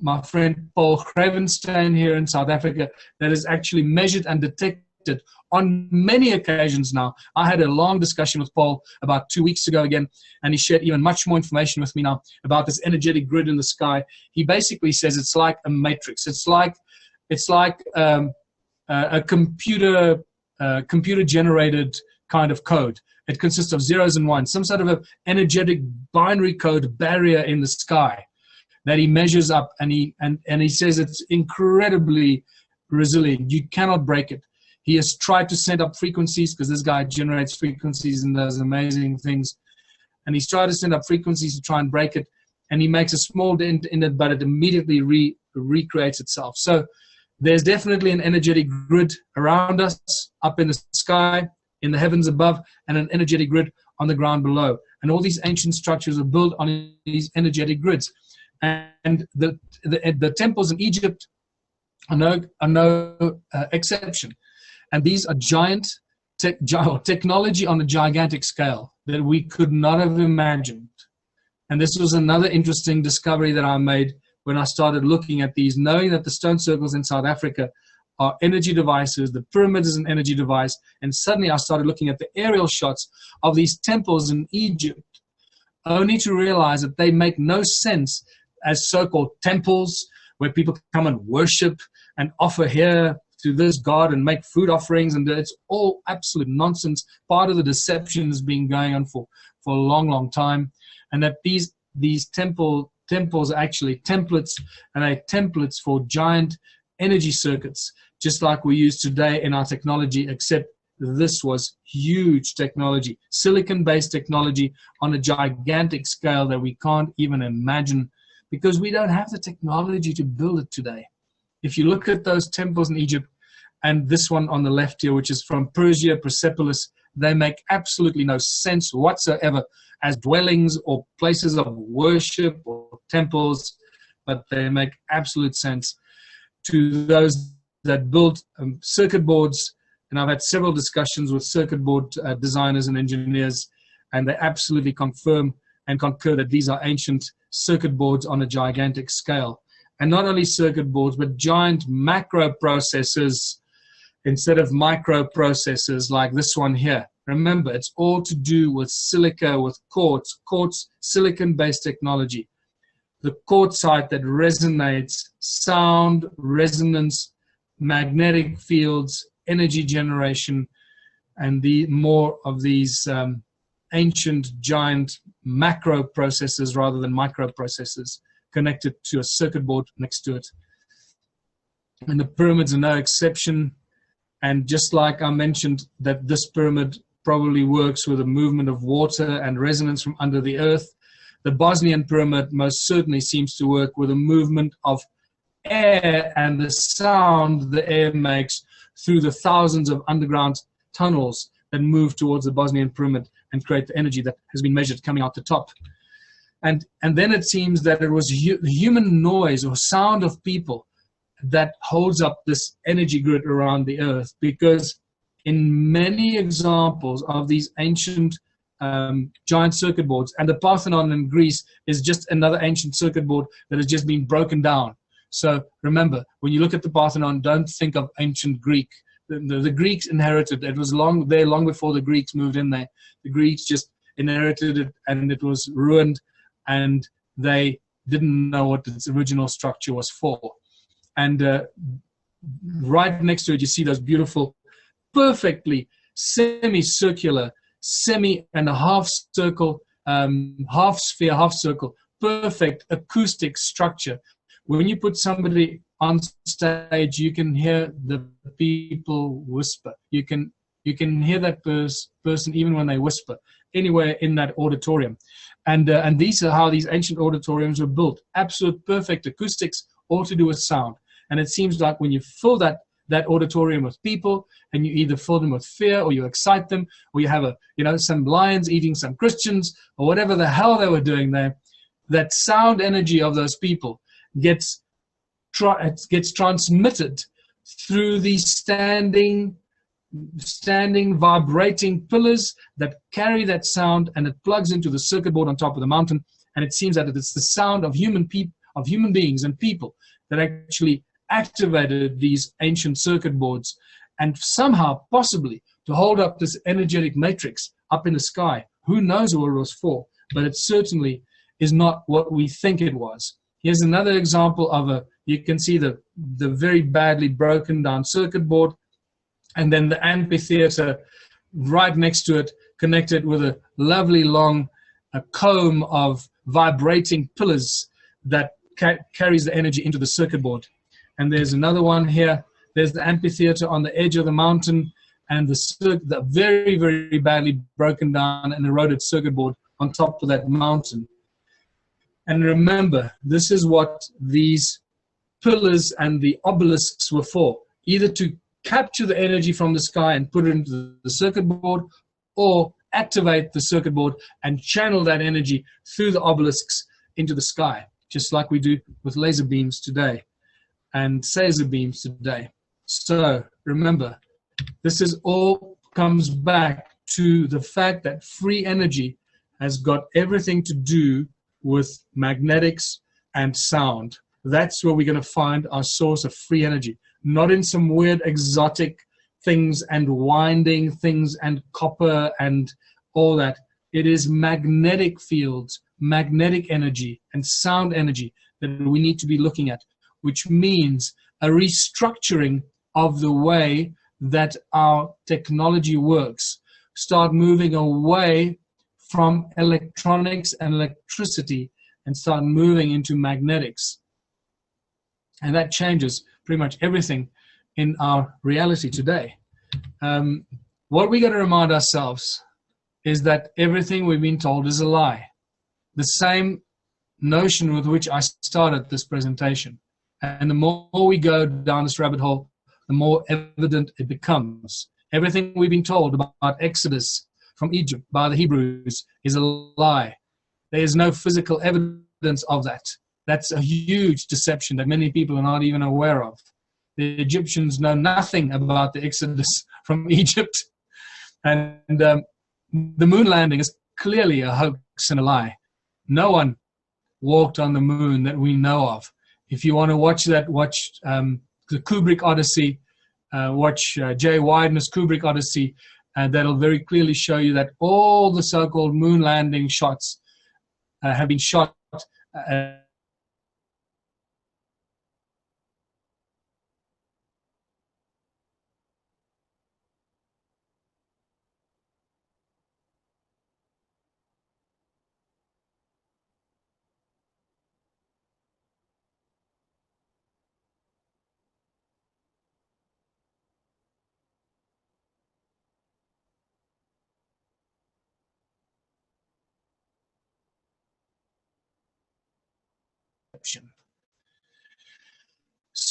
my friend Paul Gravenstein here in South Africa that has actually measured and detected on many occasions now. I had a long discussion with Paul about 2 weeks ago again, and he shared even much more information with me now about this energetic grid in the sky. He basically says it's like a matrix. It's like a computer computer-generated kind of code. It consists of zeros and ones, some sort of an energetic binary code barrier in the sky that he measures up, and he says it's incredibly resilient. You cannot break it. He has tried to send up frequencies, because this guy generates frequencies and does amazing things. And he's tried to send up frequencies to try and break it, and he makes a small dent in it, but it immediately recreates itself. So there's definitely an energetic grid around us, up in the sky, in the heavens above, and an energetic grid on the ground below. And all these ancient structures are built on these energetic grids. And the temples in Egypt are no exception. And these are technology on a gigantic scale that we could not have imagined. And this was another interesting discovery that I made when I started looking at these, knowing that the stone circles in South Africa are energy devices, the pyramid is an energy device, and suddenly I started looking at the aerial shots of these temples in Egypt, only to realize that they make no sense as so-called temples where people come and worship and offer here to this god and make food offerings, and it's all absolute nonsense. Part of the deception has been going on for a long, long time, and that these temples are actually templates, and they're templates for giant energy circuits, just like we use today in our technology, except this was huge technology, silicon-based technology on a gigantic scale that we can't even imagine, because we don't have the technology to build it today. If you look at those temples in Egypt, and this one on the left here, which is from Persia, Persepolis, they make absolutely no sense whatsoever as dwellings or places of worship or temples, but they make absolute sense to those that build circuit boards. And I've had several discussions with circuit board designers and engineers, and they absolutely confirm and concur that these are ancient circuit boards on a gigantic scale. And not only circuit boards, but giant macro processors instead of microprocessors like this one here. Remember, it's all to do with silica, with quartz, silicon-based technology. The quartzite that resonates, sound, resonance, magnetic fields, energy generation, and the more of these ancient giant macro processors rather than microprocessors connected to a circuit board next to it. And the pyramids are no exception. And just like I mentioned that this pyramid probably works with a movement of water and resonance from under the earth, the Bosnian pyramid most certainly seems to work with a movement of air and the sound the air makes through the thousands of underground tunnels that move towards the Bosnian pyramid and create the energy that has been measured coming out the top. And then it seems that it was human noise or sound of people that holds up this energy grid around the earth, because in many examples of these ancient giant circuit boards, and the Parthenon in Greece is just another ancient circuit board that has just been broken down. So remember, when you look at the Parthenon, don't think of ancient Greek. The Greeks inherited it. It was long before the Greeks moved in there. The Greeks just inherited it, and it was ruined, and they didn't know what its original structure was for. And right next to it, you see those beautiful, perfectly semicircular, semi and a half circle, half sphere, half circle, perfect acoustic structure. When you put somebody on stage, you can hear the people whisper. You can hear that person even when they whisper, anywhere in that auditorium. And these are how these ancient auditoriums were built. Absolute perfect acoustics, all to do with sound. And it seems like when you fill that auditorium with people, and you either fill them with fear, or you excite them, or you have some lions eating some Christians, or whatever the hell they were doing there, that sound energy of those people gets transmitted through these standing vibrating pillars that carry that sound, and it plugs into the circuit board on top of the mountain. And it seems that it's the sound of human beings and people that actually activated these ancient circuit boards, and somehow possibly to hold up this energetic matrix up in the sky. Who knows what it was for, but it certainly is not what we think it was. Here's another example of you can see the very badly broken down circuit board. and then the amphitheater right next to it, connected with a lovely long comb of vibrating pillars that carries the energy into the circuit board. And there's another one here. There's the amphitheater on the edge of the mountain, and the very, very badly broken down and eroded circuit board on top of that mountain. And remember, this is what these pillars and the obelisks were for, either to capture the energy from the sky and put it into the circuit board, or activate the circuit board and channel that energy through the obelisks into the sky, just like we do with laser beams today and phaser beams today. So remember, this is all comes back to the fact that free energy has got everything to do with magnetics and sound. That's where we're going to find our source of free energy, not in some weird exotic things and winding things and copper and all that. It is magnetic fields, magnetic energy, and sound energy that we need to be looking at, which means a restructuring of the way that our technology works. Start moving away from electronics and electricity and start moving into magnetics. And that changes pretty much everything in our reality today. What we got to remind ourselves is that everything we've been told is a lie. The same notion with which I started this presentation. And the more we go down this rabbit hole, the more evident it becomes. Everything we've been told about Exodus from Egypt by the Hebrews is a lie. There is no physical evidence of that. That's a huge deception that many people are not even aware of. The Egyptians know nothing about the Exodus from Egypt. And the moon landing is clearly a hoax and a lie. No one walked on the moon that we know of. If you want to watch that, watch the Kubrick Odyssey, watch Jay Widener's Kubrick Odyssey, and that'll very clearly show you that all the so-called moon landing shots have been shot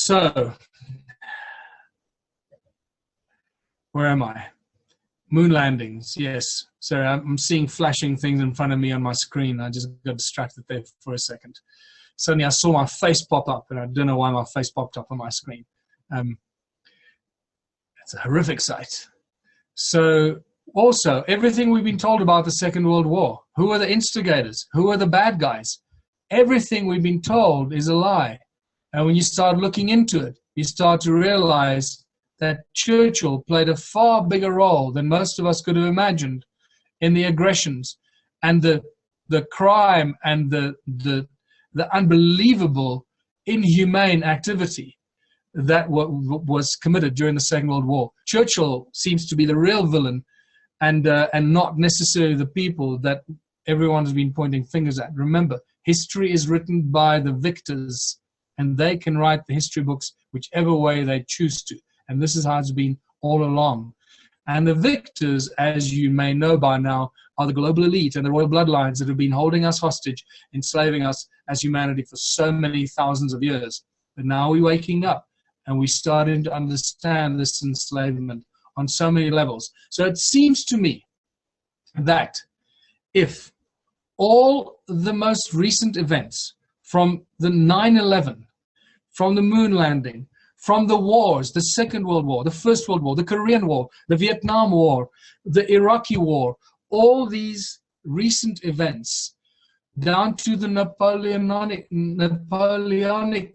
So, where am I? Moon landings, yes. Sorry, I'm seeing flashing things in front of me on my screen. I just got distracted there for a second. Suddenly I saw my face pop up, and I don't know why my face popped up on my screen. It's a horrific sight. So, also, everything we've been told about the Second World War, who are the instigators? Who are the bad guys? Everything we've been told is a lie. And when you start looking into it, you start to realize that Churchill played a far bigger role than most of us could have imagined in the aggressions and the crime and the unbelievable, inhumane activity that was committed during the Second World War. Churchill seems to be the real villain, and not necessarily the people that everyone has been pointing fingers at. Remember, history is written by the victors, and they can write the history books whichever way they choose to. And this is how it's been all along. And the victors, as you may know by now, are the global elite and the royal bloodlines that have been holding us hostage, enslaving us as humanity for so many thousands of years. But now we're waking up, and we're starting to understand this enslavement on so many levels. So it seems to me that if all the most recent events from the 9/11, from the moon landing, from the wars, the Second World War, the First World War, the Korean War, the Vietnam War, the Iraqi War, all these recent events, down to the Napoleonic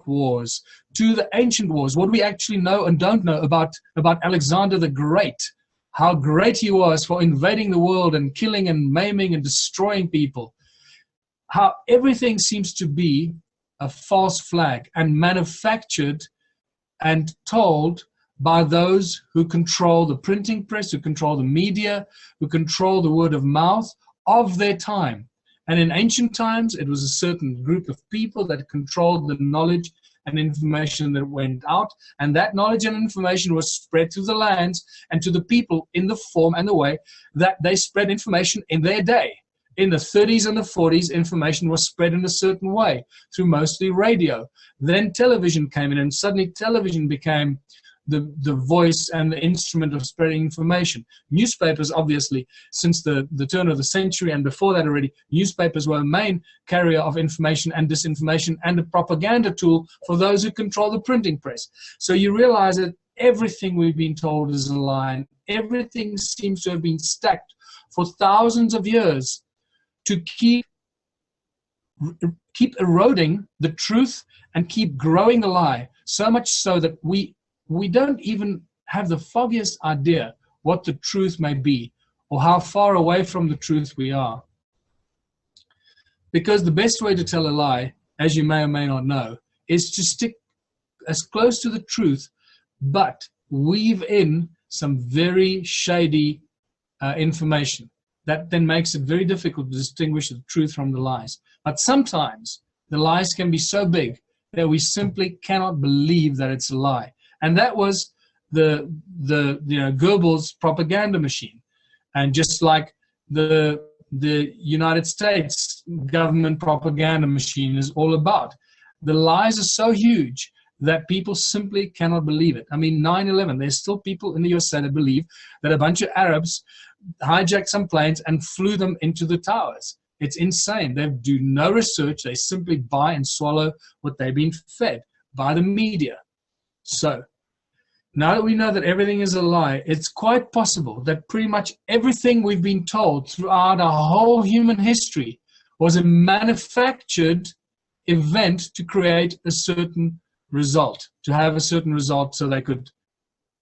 Wars, to the ancient wars, what we actually know and don't know about Alexander the Great, how great he was for invading the world and killing and maiming and destroying people, how everything seems to be a false flag and manufactured and told by those who control the printing press, who control the media, who control the word of mouth of their time. And in ancient times, it was a certain group of people that controlled the knowledge and information that went out, and that knowledge and information was spread through the lands and to the people in the form and the way that they spread information in their day. In the 30s and the 40s, information was spread in a certain way through mostly radio. Then television came in, and suddenly television became the voice and the instrument of spreading information. Newspapers, obviously, since the turn of the century and before that already, newspapers were a main carrier of information and disinformation and a propaganda tool for those who control the printing press. So you realize that everything we've been told is a lie, and everything seems to have been stacked for thousands of years to keep eroding the truth and keep growing the lie, so much so that we don't even have the foggiest idea what the truth may be or how far away from the truth we are. Because the best way to tell a lie, as you may or may not know, is to stick as close to the truth, but weave in some very shady information. That then makes it very difficult to distinguish the truth from the lies. But sometimes the lies can be so big that we simply cannot believe that it's a lie. And that was the Goebbels propaganda machine. And just like the United States government propaganda machine is all about, the lies are so huge that people simply cannot believe it. I mean, 9/11, there's still people in the USA that believe that a bunch of Arabs hijacked some planes and flew them into the towers. It's insane. They do no research. They simply buy and swallow what they've been fed by the media. So now that we know that everything is a lie, it's quite possible that pretty much everything we've been told throughout our whole human history was a manufactured event to create a certain result, to have a certain result so they could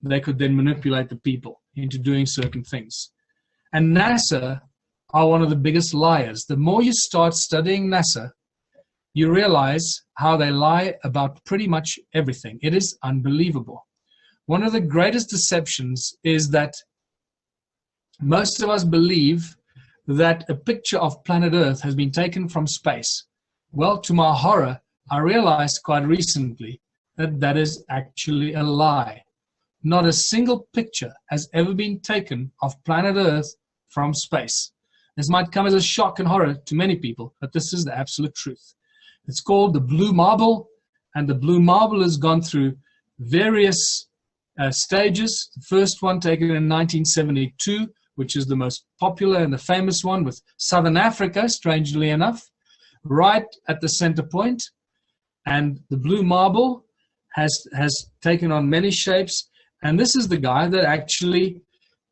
then manipulate the people into doing certain things. And NASA are one of the biggest liars. The more you start studying NASA, you realize how they lie about pretty much everything. It is unbelievable. One of the greatest deceptions is that most of us believe that a picture of planet Earth has been taken from space. Well, to my horror, I realized quite recently that that is actually a lie. Not a single picture has ever been taken of planet Earth from space. This might come as a shock and horror to many people, but this is the absolute truth. It's called the blue marble, and the blue marble has gone through various stages. The first one taken in 1972, which is the most popular and the famous one, with Southern Africa, strangely enough, right at the center point. And the blue marble has taken on many shapes, and this is the guy that actually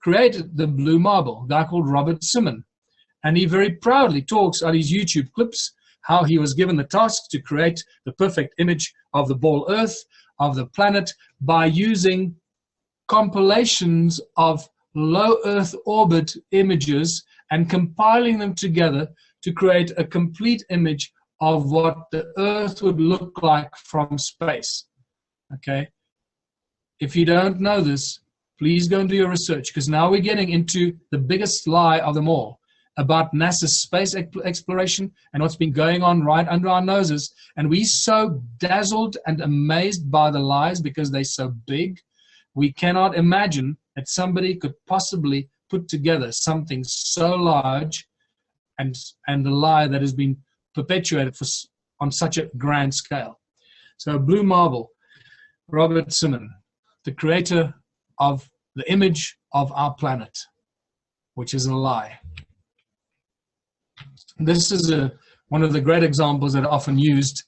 created the blue marble, a guy called Robert Simon. And he very proudly talks on his YouTube clips how he was given the task to create the perfect image of the ball Earth, of the planet, by using compilations of low Earth orbit images and compiling them together to create a complete image of what the Earth would look like from space. Okay? If you don't know this, please go and do your research, because now we're getting into the biggest lie of them all about NASA's space exploration and what's been going on right under our noses. And we're so dazzled and amazed by the lies because they're so big. We cannot imagine that somebody could possibly put together something so large and the lie that has been perpetuated on such a grand scale. So blue marble, Robert Simon, the creator of the image of our planet, which is a lie. This is one of the great examples that are often used,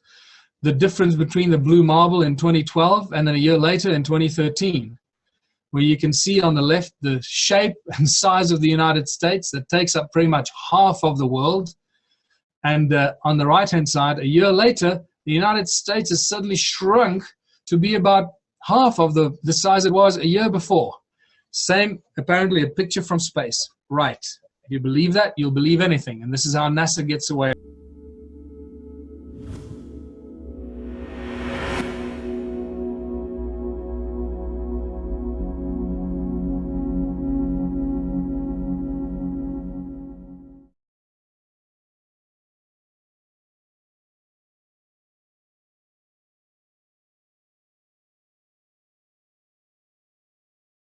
the difference between the blue marble in 2012 and then a year later in 2013, where you can see on the left the shape and size of the United States that takes up pretty much half of the world. And on the right-hand side, a year later, the United States has suddenly shrunk to be about half of the size it was a year before. Same, apparently a picture from space. Right. If you believe that, you'll believe anything. And this is how NASA gets away.